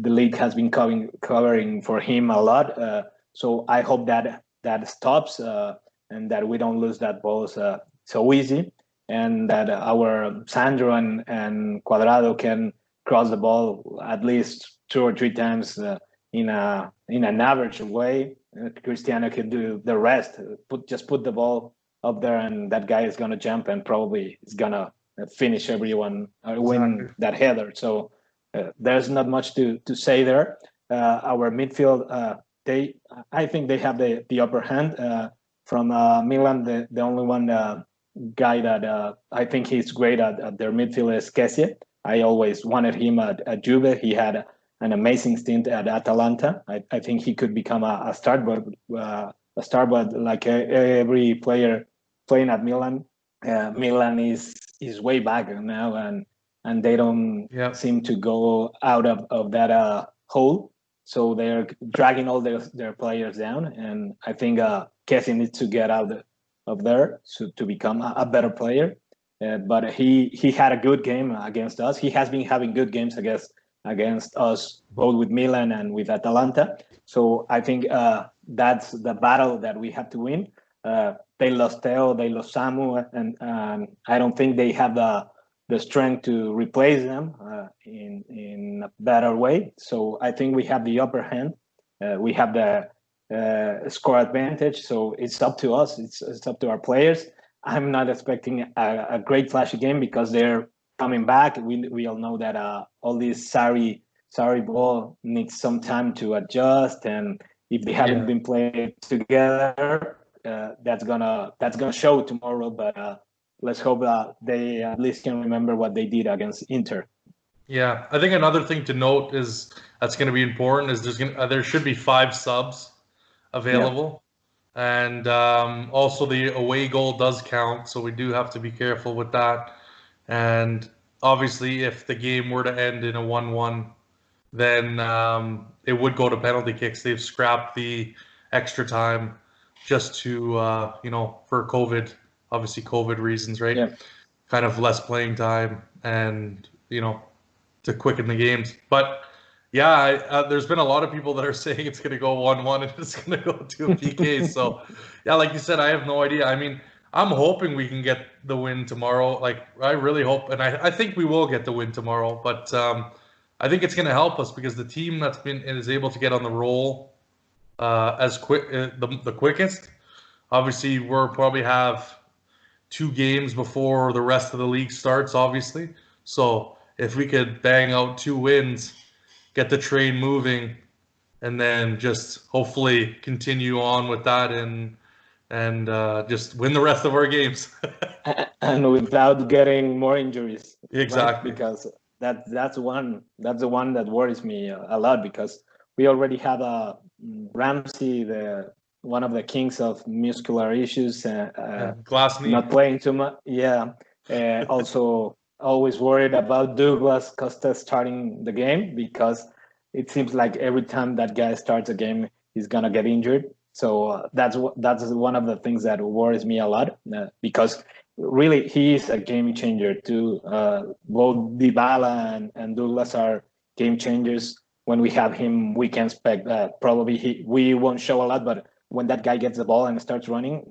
The league has been covering for him a lot. So I hope that stops and that we don't lose that balls so easy, and that our Sandro and Cuadrado can cross the ball at least 2 or 3 times in an average way. Cristiano can do the rest. Just put the ball up there, and that guy is gonna jump and probably is gonna finish everyone or win that header. So there's not much to say there. Our midfield, I think they have the upper hand. from Milan, the only one guy that I think he's great at their midfield is Kessie. I always wanted him at Juve. He had an amazing stint at Atalanta. I think he could become a star, but like every player playing at Milan, Milan is way back now, and they don't seem to go out of that hole. So they're dragging all their players down, and I think Kessie needs to get out of there to become a better player. But he had a good game against us. He has been having good games against us, both with Milan and with Atalanta. So I think that's the battle that we have to win. They lost Theo, they lost Samu, and I don't think they have the strength to replace them in a better way. So I think we have the upper hand. We have the score advantage. So it's up to us. It's up to our players. I'm not expecting a great flashy game because they're coming back. We all know that all this Sarri ball needs some time to adjust, and if they haven't been played together, that's gonna show tomorrow. But let's hope they at least can remember what they did against Inter. Yeah, I think another thing to note is that's going to be important is there should be 5 subs available. And also the away goal does count, so we do have to be careful with that. And obviously, if the game were to end in a 1-1, then it would go to penalty kicks. They've scrapped the extra time just to, for COVID, obviously COVID reasons, right? Yeah. Kind of less playing time and, to quicken the games. But yeah, there's been a lot of people that are saying it's going to go 1-1 and it's going to go to a PK. So, yeah, like you said, I have no idea. I mean, I'm hoping we can get the win tomorrow. Like, I really hope, and I think we will get the win tomorrow. But I think it's going to help us because the team is able to get on the roll as quick, the quickest. Obviously, we'll probably have 2 games before the rest of the league starts. Obviously, so if we could bang out 2 wins, get the train moving, and then just hopefully continue on with that and just win the rest of our games. And without getting more injuries. Exactly. Right? Because that's the one that worries me a lot, because we already have Ramsey, one of the kings of muscular issues, glass knee. not playing too much. Yeah. Also always worried about Douglas Costa starting the game, because it seems like every time that guy starts a game, he's gonna get injured. So that's one of the things that worries me a lot, because really he is a game changer too. Both Dybala and Douglas are game changers. When we have him, we can expect probably we won't show a lot, but when that guy gets the ball and starts running,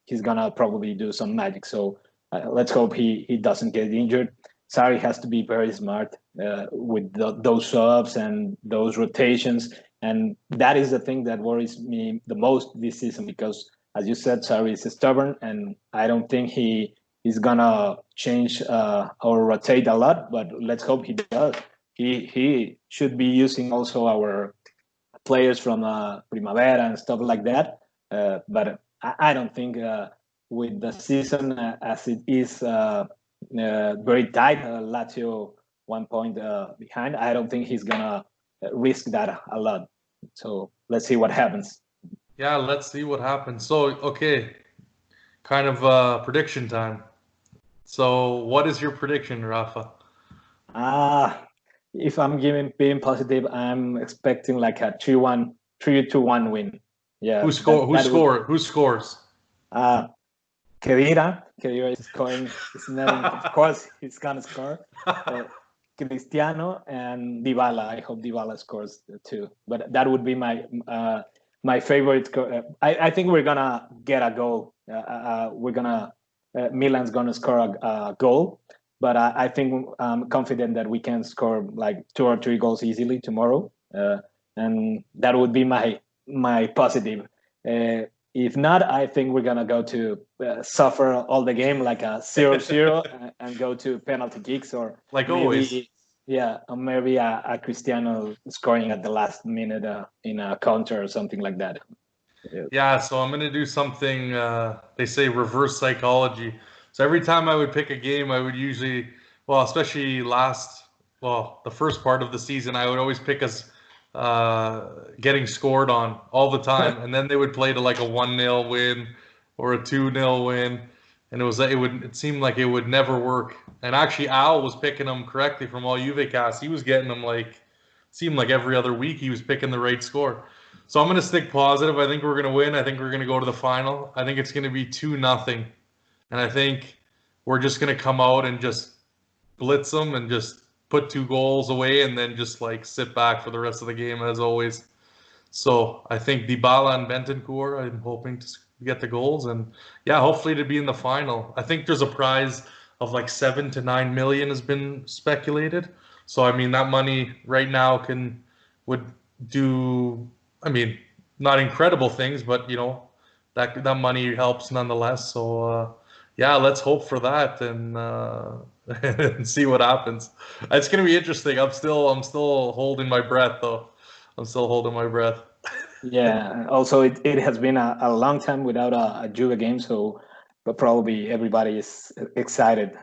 he's gonna probably do some magic. So let's hope he doesn't get injured. Sarri has to be very smart with those subs and those rotations. And that is the thing that worries me the most this season, because, as you said, Sarri is stubborn, and I don't think he's gonna change or rotate a lot. But let's hope he does. He should be using also our players from Primavera and stuff like that. But I don't think with the season as it is very tight, Lazio 1 point behind, I don't think he's gonna risk that a lot. So let's see what happens. Yeah, let's see what happens. So, okay, kind of prediction time. So what is your prediction, Rafa? If I'm being positive, I'm expecting like a 3-1 win. Yeah. Who scores? Kedira is scoring. Of course, he's gonna score. Cristiano and Dybala. I hope Dybala scores too. But that would be my favorite. I think we're gonna get a goal. Milan's gonna score a goal. But I think I'm confident that we can score like 2 or 3 goals easily tomorrow. And that would be my positive. If not, I think we're gonna go to suffer all the game like a 0-0 and go to penalty kicks, or like maybe, always. Yeah, or maybe a Cristiano scoring at the last minute in a counter or something like that. Yeah, so I'm gonna do something. They say reverse psychology. So every time I would pick a game, I would usually, well, especially the first part of the season, I would always pick us getting scored on all the time, and then they would play to like a 1-0 win or a 2-0 win, and it seemed like it would never work. And actually, Al was picking them correctly from all Juve casts. He was getting them like seemed like every other week he was picking the right score. So I'm going to stick positive. I think we're going to win. I think we're going to go to the final. I think it's going to be 2-0. And I think we're just going to come out and just blitz them and just put 2 goals away and then just like sit back for the rest of the game as always. So I think Dybala and Bentancur, I'm hoping to get the goals. And yeah, hopefully to be in the final. I think there's a prize of like 7 to 9 million has been speculated. So I mean that money right now would do, I mean, not incredible things, but that money helps nonetheless. So yeah, let's hope for that and and see what happens. It's gonna be interesting. I'm still holding my breath though. I'm still holding my breath. Yeah. Also, it has been a long time without a Juve game, so but probably everybody is excited.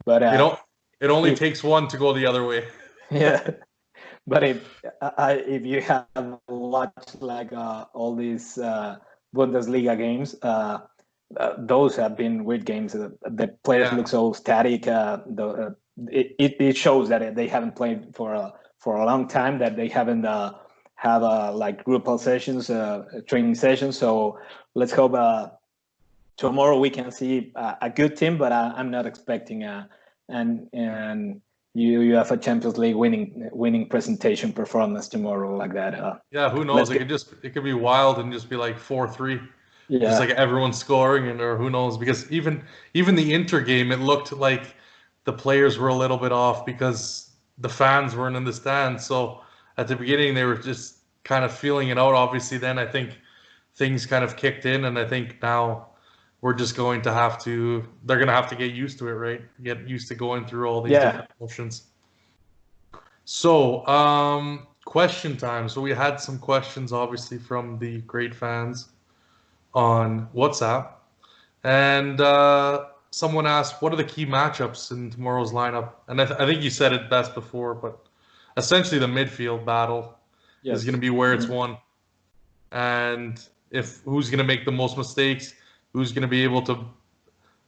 But It only if, takes one to go the other way. yeah. But if you have watched like all these Bundesliga games, those have been weird games. The players Yeah. look so static. It shows that they haven't played for a long time. That they haven't have like group sessions, training sessions. So let's hope tomorrow we can see a good team. But I'm not expecting and you have a Champions League winning presentation performance tomorrow like that. Yeah, who knows? It could be wild and just be like 4-3. Yeah. Just like everyone scoring or who knows? Because even the Inter game, it looked like the players were a little bit off because the fans weren't in the stands. So at the beginning they were just kind of feeling it out. Obviously, then I think things kind of kicked in, and I think now we're just going to have to. They're going to have to get used to it, right? Get used to going through all these different emotions. So, question time. So we had some questions, obviously, from the great fans on WhatsApp, and someone asked, "What are the key matchups in tomorrow's lineup?" And I think you said it best before, but essentially the midfield battle is going to be where it's won, and if who's going to make the most mistakes, who's going to be able to.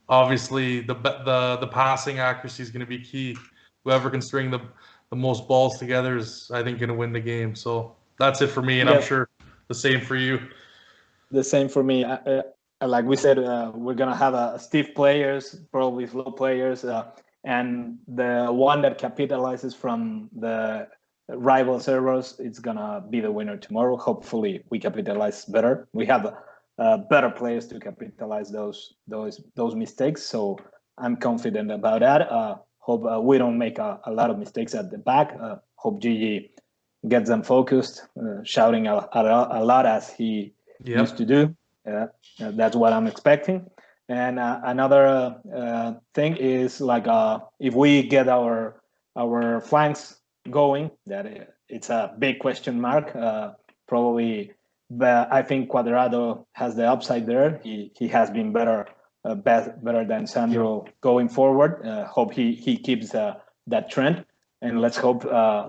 Obviously, the passing accuracy is going to be key. Whoever can string the most balls together is, I think, going to win the game. So that's it for me, and I'm sure the same for you. The same for me. Like we said, we're gonna have stiff players, probably slow players, and the one that capitalizes from the rival servers, it's gonna be the winner tomorrow. Hopefully, we capitalize better. We have better players to capitalize those mistakes. So I'm confident about that. Hope we don't make a lot of mistakes at the back. Hope Gigi gets them focused, shouting a lot as he used to do. That's what I'm expecting. And another thing is like if we get our flanks going, that it's a big question mark. Probably, but I think Cuadrado has the upside there. He has been better than Sandro going forward. Hope he keeps that trend, and let's hope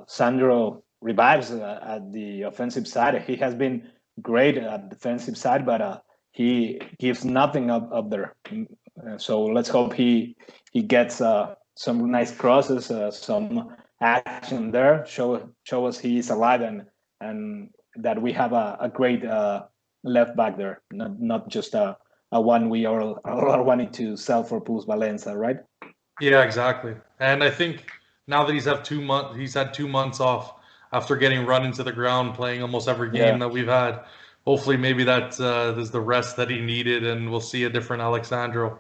Sandro revives at the offensive side. He has been great at the defensive side, but he gives nothing up there. So let's hope he gets some nice crosses, some action there. Show us he is alive and that we have a great left back there, not just a one we are wanting to sell for Plus Valenza, right? Yeah, exactly. And I think now that he's had 2 months off after getting run into the ground, playing almost every game that we've had. Hopefully, maybe that is the rest that he needed, and we'll see a different Alexandro.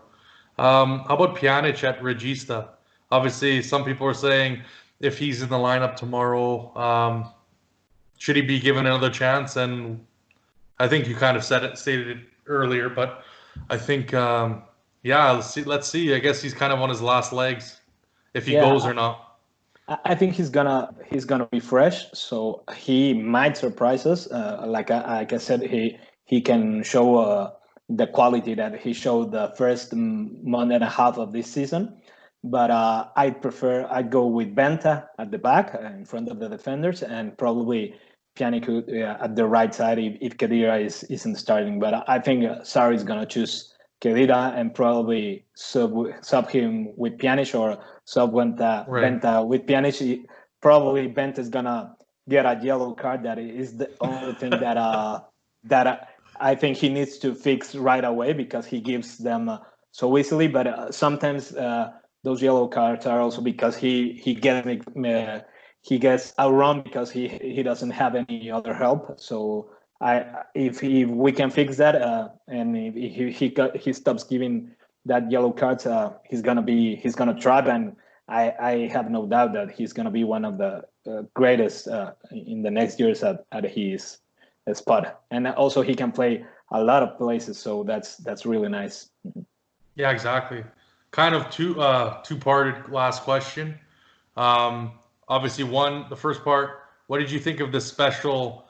How about Pjanic at Regista? Obviously, some people are saying if he's in the lineup tomorrow, should he be given another chance? And I think you kind of stated it earlier, but I think, let's see. I guess he's kind of on his last legs, if he goes or not. I think he's gonna be fresh, so he might surprise us. Like I said, he he can show the quality that he showed the first month and a half of this season. But I'd go with Benta at the back in front of the defenders, and probably Pjanic at the right side if Khedira isn't starting. But I think Sarri is going to choose Khedira and probably sub him with Pjanic, or sub Benta with Pjanic. Probably Benta is going to get a yellow card. That is the only thing that I think he needs to fix right away, because he gives them so easily. But sometimes those yellow cards are also because he gets outrun because he doesn't have any other help. So if we can fix that, and if he stops giving that yellow cards, he's gonna thrive, and I have no doubt that he's gonna be one of the greatest in the next years at his spot. And also he can play a lot of places, so that's really nice. Yeah, exactly. Kind of two-parted last question. Obviously, the first part, what did you think of the special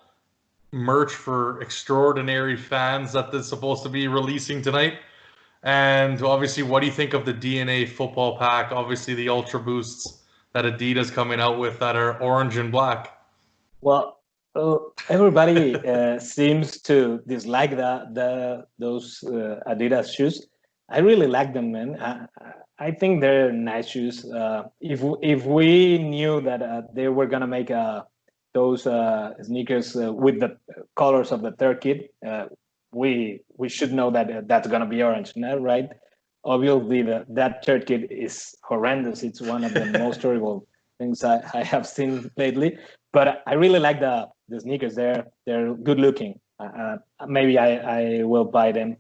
merch for extraordinary fans that is supposed to be releasing tonight? And obviously, what do you think of the DNA football pack? Obviously, the Ultra Boosts that Adidas coming out with that are orange and black. Well, everybody seems to dislike those Adidas shoes. I really like them, man. I think they're nice shoes. If we knew that they were gonna make those sneakers with the colors of the third kit, we should know that that's gonna be orange, right? Obviously, that third kit is horrendous. It's one of the most horrible things I have seen lately. But I really like the sneakers. They're good looking. Maybe I will buy them.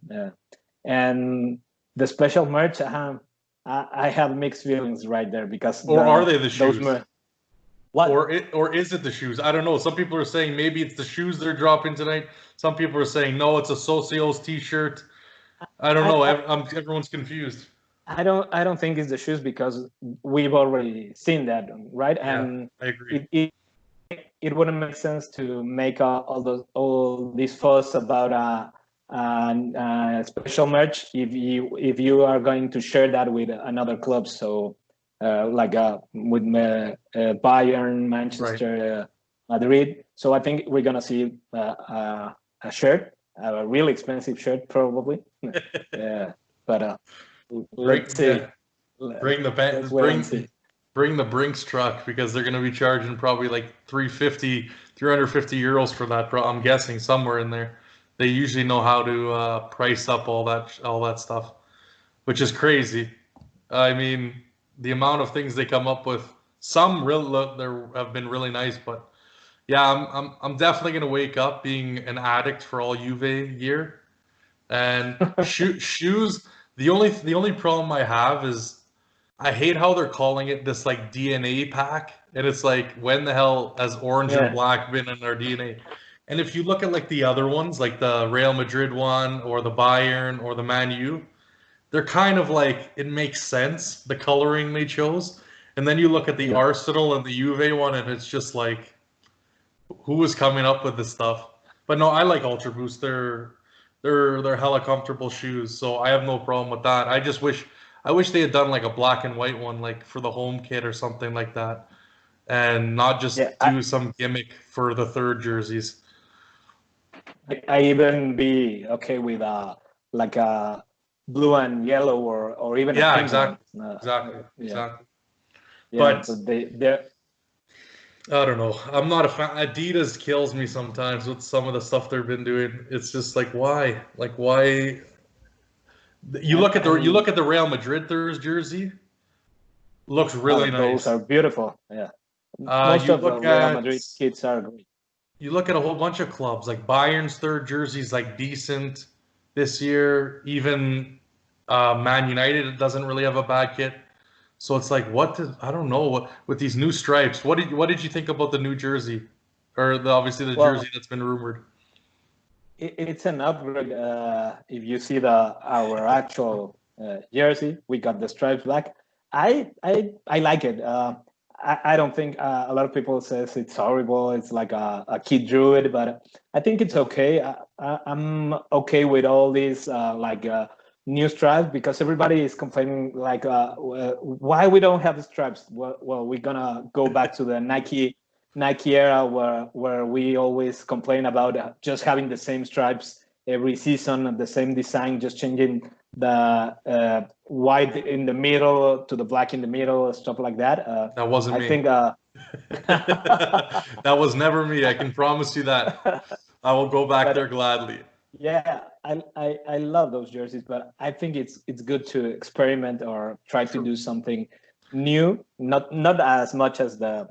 And the special merch, I have mixed feelings right there, because are they the shoes? What? Or is it the shoes? I don't know. Some people are saying maybe it's the shoes they're dropping tonight. Some people are saying no, it's a Socios t-shirt. I don't know. Everyone's confused. I don't think it's the shoes, because we've already seen that, right? Yeah, And I agree. It wouldn't make sense to make all this fuss about special merch if you are going to share that with another club. So with Bayern, Manchester, Madrid. So I think we're gonna see a shirt, a really expensive shirt probably. But let's see. Bring the Brinks truck, because they're going to be charging probably like 350 euros for that. I'm guessing somewhere in there. They usually know how to price up all that stuff, which is crazy. I mean, the amount of things they come up with. Some there have been really nice, but yeah, I'm definitely going to wake up being an addict for all Juve gear and shoes. The only problem I have is I hate how they're calling it this like DNA pack, and it's like, when the hell has orange and black been in our DNA? And if you look at like the other ones, like the Real Madrid one or the Bayern or the Man U, they're kind of like, it makes sense, the coloring they chose. And then you look at the Arsenal and the Juve one, and it's just like, who was coming up with this stuff? But no, I like Ultra Boost. They're hella comfortable shoes, so I have no problem with that. I wish they had done like a black and white one, like for the home kit or something like that, and not just do some gimmick for the third jerseys. I even be okay with like a blue and yellow, or even a pink exactly. one. Exactly. Yeah, But they're I don't know. I'm not a fan. Adidas kills me sometimes with some of the stuff they've been doing. It's just like, why? Like, why? You look at the Real Madrid third jersey. Looks really nice. Those are beautiful. Yeah. Most of the Real Madrid kits are great. You look at a whole bunch of clubs, like Bayern's third jersey is like decent this year. Even Man United doesn't really have a bad kit. So it's like, I don't know, with these new stripes. What did you think about the new jersey, or obviously the jersey that's been rumored? It's an upgrade. If you see our actual jersey, we got the stripes black. I like it. I don't think a lot of people says it's horrible. It's like a kid drew it, but I think it's okay. I'm okay with all these new stripes because everybody is complaining like why we don't have the stripes. Well, we're gonna go back to the Nike era where we always complain about just having the same stripes every season, the same design, just changing the white in the middle to the black in the middle, stuff like that. That wasn't I me. think That was never me. I can promise you that. I will go back but there gladly. yeah, I love those jerseys, but I think it's good to experiment or try to True. do something new. Not as much as the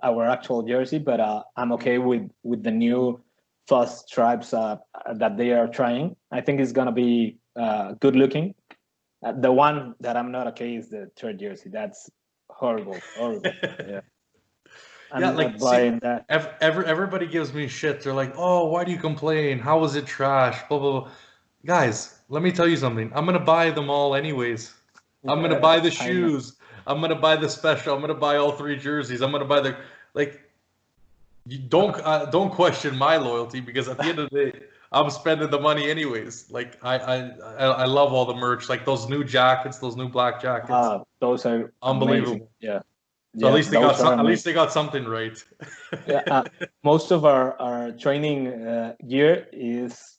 our actual jersey, but I'm okay with the new fuzz stripes that they are trying. I think it's gonna be good looking. The one that I'm not okay is the third jersey. That's horrible, horrible. Yeah, Yeah, I'm like not see, buying that. everybody gives me shit. They're like, "Oh, why do you complain? How was it trash?" Blah blah blah. Guys, let me tell you something. I'm gonna buy them all anyways. I'm gonna buy the I know. shoes. I'm gonna buy the special. I'm gonna buy all three jerseys. I'm gonna buy the like. You don't question my loyalty because at the end of the day, I'm spending the money anyways. Like I love all the merch. Like those new jackets, those new black jackets, Those are amazing. unbelievable. Yeah, So at yeah, least they got those are some. At least amazing. they got something right. Yeah, most of our training gear is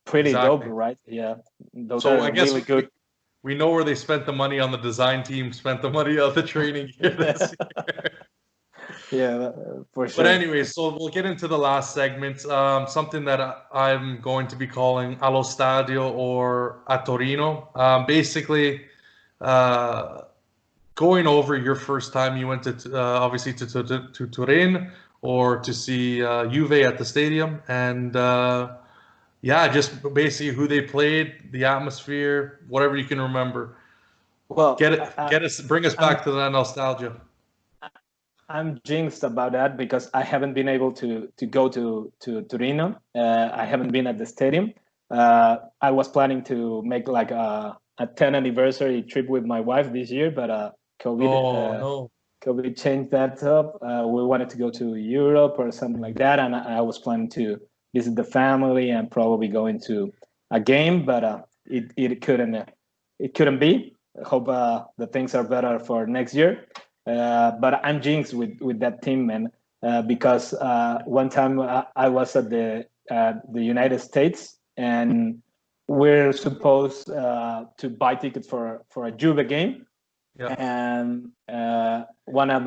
pretty dope, Exactly. right? Yeah, those So I are guess really good. we know where they spent the money on the design team, spent the money on the training gear this year. Yeah, for But sure. anyway, so we'll get into the last segment. Something that I'm going to be calling Allo Stadio or a Torino. Basically, uh, going over your first time you went to obviously to Turin or to see Juve at the stadium, and yeah, just basically who they played, the atmosphere, whatever you can remember. Well, Get us, bring us I'm back to that nostalgia. I'm jinxed about that because I haven't been able to go to Torino. I haven't been at the stadium. I was planning to make like a 10th anniversary trip with my wife this year, but COVID Oh no. COVID changed that up. We wanted to go to Europe or something like that, and I was planning to visit the family and probably go into a game, but it couldn't be. I hope the things are better for next year. But I'm jinxed with that team, man, because one time I was at the United States and we're supposed to buy tickets for a Juve game, Yeah. and one of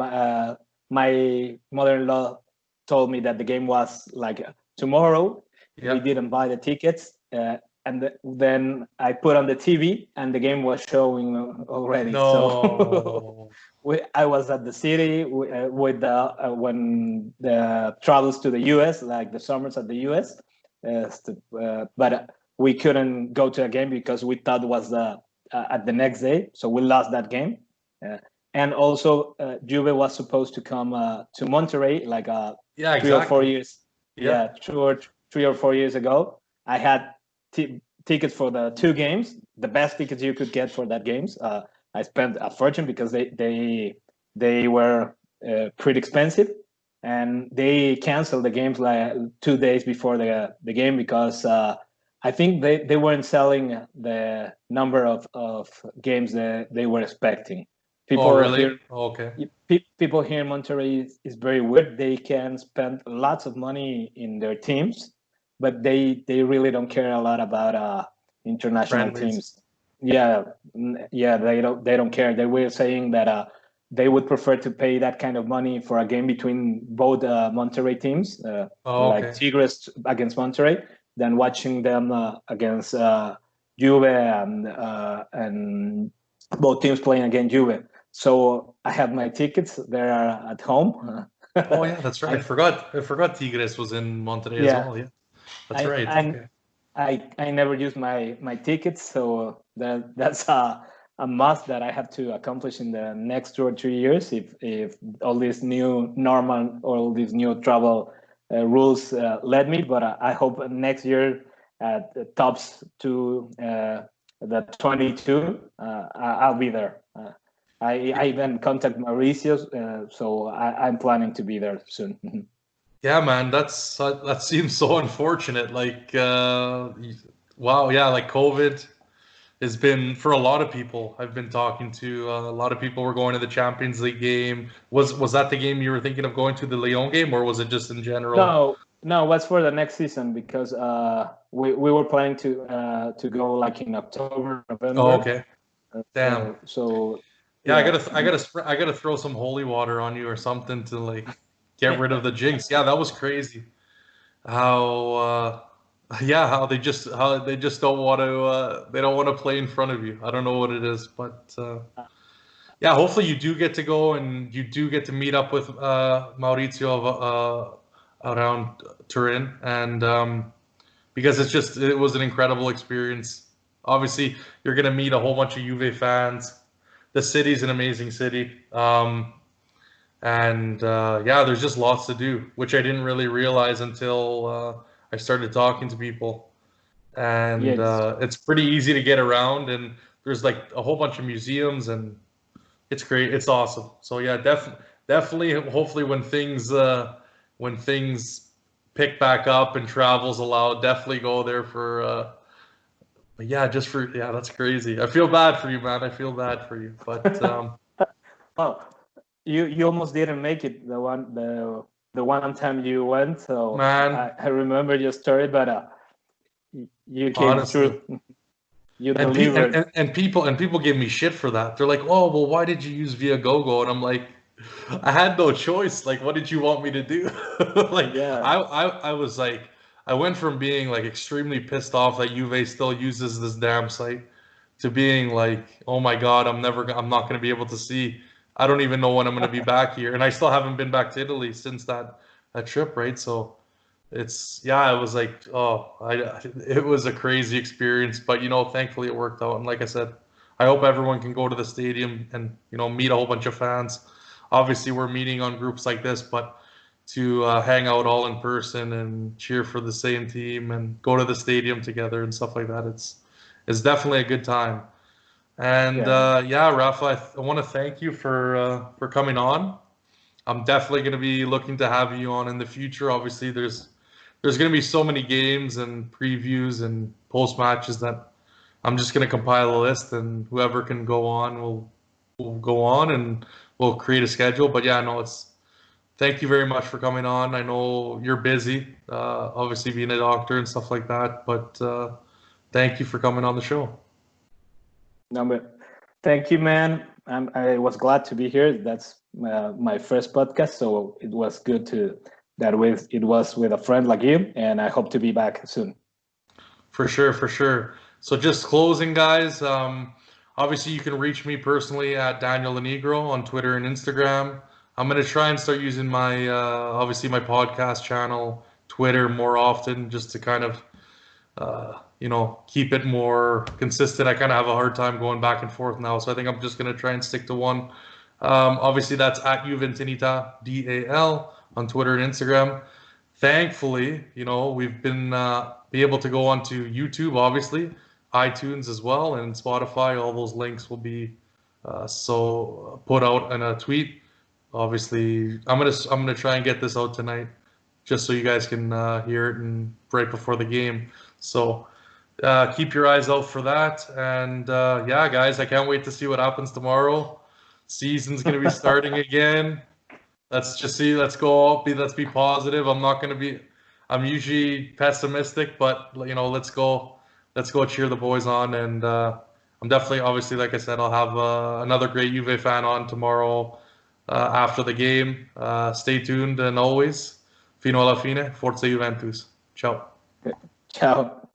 my mother-in-law told me that the game was like tomorrow. We Yeah. didn't buy the tickets, and then I put on the TV, and the game was showing already. So No. I was at the city with when the travels to the U.S., like the summers at the U.S. But we couldn't go to a game because we thought it was at the next day, so we lost that game. And also, Juve was supposed to come to Monterrey like Yeah, 3 or 4 years. Yeah. Yeah, 3 or 4 years ago. I had tickets for the two games, the best tickets you could get for that games. I spent a fortune because they were pretty expensive, and they canceled the games like 2 days before the game because I think they weren't selling the number of games that they were expecting. Oh, People really? here Oh, okay. people here in Monterrey is very weird. They can spend lots of money in their teams, but they really don't care a lot about international Friendlies. teams. Yeah, yeah, they don't care. They were saying that they would prefer to pay that kind of money for a game between both Monterrey teams, Oh, like okay. Tigres against Monterrey, than watching them against Juve and both teams playing against Juve. So I have my tickets. They're at home. Oh, yeah, that's right. I I forgot Tigres was in Monterrey as yeah, well. Yeah, that's I right. I Okay. I never use my tickets, so that's a must that I have to accomplish in the next 2 or 3 years if all these new normal or all these new travel rules let me. But I hope next year at the tops to the 22, I'll be there. I even contact Mauricio, so I'm planning to be there soon. Yeah, man, that seems so unfortunate. Like, wow, yeah, like COVID has been for a lot of people. I've been talking to a lot of people were going to the Champions League game. Was that the game you were thinking of going to, the Lyon game, or was it just in general? No, what's for the next season because we were planning to go like in October, Oh, November. okay. Damn. So Yeah, I yeah, gotta, I gotta throw some holy water on you or something to like get rid of the jinx. Yeah, that was crazy. How, yeah, how they just don't want to, they don't want to play in front of you. I don't know what it is, but yeah, hopefully you do get to go and you do get to meet up with Maurizio around Turin, and because it was an incredible experience. Obviously, you're gonna meet a whole bunch of Juve fans. The city's an amazing city. And yeah, there's just lots to do, which I didn't really realize until I started talking to people. And yes, it's pretty easy to get around, and there's like a whole bunch of museums, and it's great. It's awesome. So yeah, definitely. Hopefully, when things pick back up and travel's allowed, definitely go there for. But yeah, yeah, that's crazy. I feel bad for you, man. I feel bad for you, but. oh, you almost didn't make it the one time you went. So Man, I remember your story, but you came honestly, through. You and, pe- delivered. and people give me shit for that. They're like, "Oh, well, why did you use Viagogo?" And I'm like, "I had no choice. Like, what did you want me to do?" Like, Yeah, I was like, I went from being like extremely pissed off that Juve still uses this damn site to being like, "Oh my God, I'm not gonna be able to see. I don't even know when I'm gonna be back here." And I still haven't been back to Italy since that trip, right? So. It's yeah, it was like it was a crazy experience, but thankfully it worked out. And like I said, I hope everyone can go to the stadium and meet a whole bunch of fans. Obviously, we're meeting on groups like this, but to hang out all in person and cheer for the same team and go to the stadium together and stuff like that, it's definitely a good time. And yeah. yeah, Rafa, I want to thank you for coming on. I'm definitely going to be looking to have you on in the future. Obviously, there's going to be so many games and previews and post matches that I'm just going to compile a list, and whoever can go on will go on, and we'll create a schedule. But yeah, no, it's thank you very much for coming on. I know you're busy, obviously being a doctor and stuff like that, but thank you for coming on the show. No, but thank you, man. I was glad to be here. That's my first podcast, so it was good it was with a friend like you, and I hope to be back soon. For sure, for sure. So just closing, guys. Obviously, you can reach me personally at Daniel Lenegro on Twitter and Instagram. I'm gonna try and start using my obviously my podcast channel, Twitter more often, just to kind of keep it more consistent. I kind of have a hard time going back and forth now, so I think I'm just gonna try and stick to one. Obviously, that's at Juventinita DAL on Twitter and Instagram. Thankfully, we've been be able to go onto YouTube, obviously, iTunes as well, and Spotify. All those links will be so put out in a tweet. Obviously, I'm gonna try and get this out tonight, just so you guys can hear it and right before the game. So keep your eyes out for that. And yeah, guys, I can't wait to see what happens tomorrow. Season's gonna be starting again. Let's just see. Let's go. Let's be positive. I'm not gonna be. I'm usually pessimistic, but let's go. Let's go cheer the boys on. And I'm definitely, obviously, like I said, I'll have another great Juve fan on tomorrow after the game. Stay tuned, and always, fino alla fine, forza Juventus. Ciao. Ciao.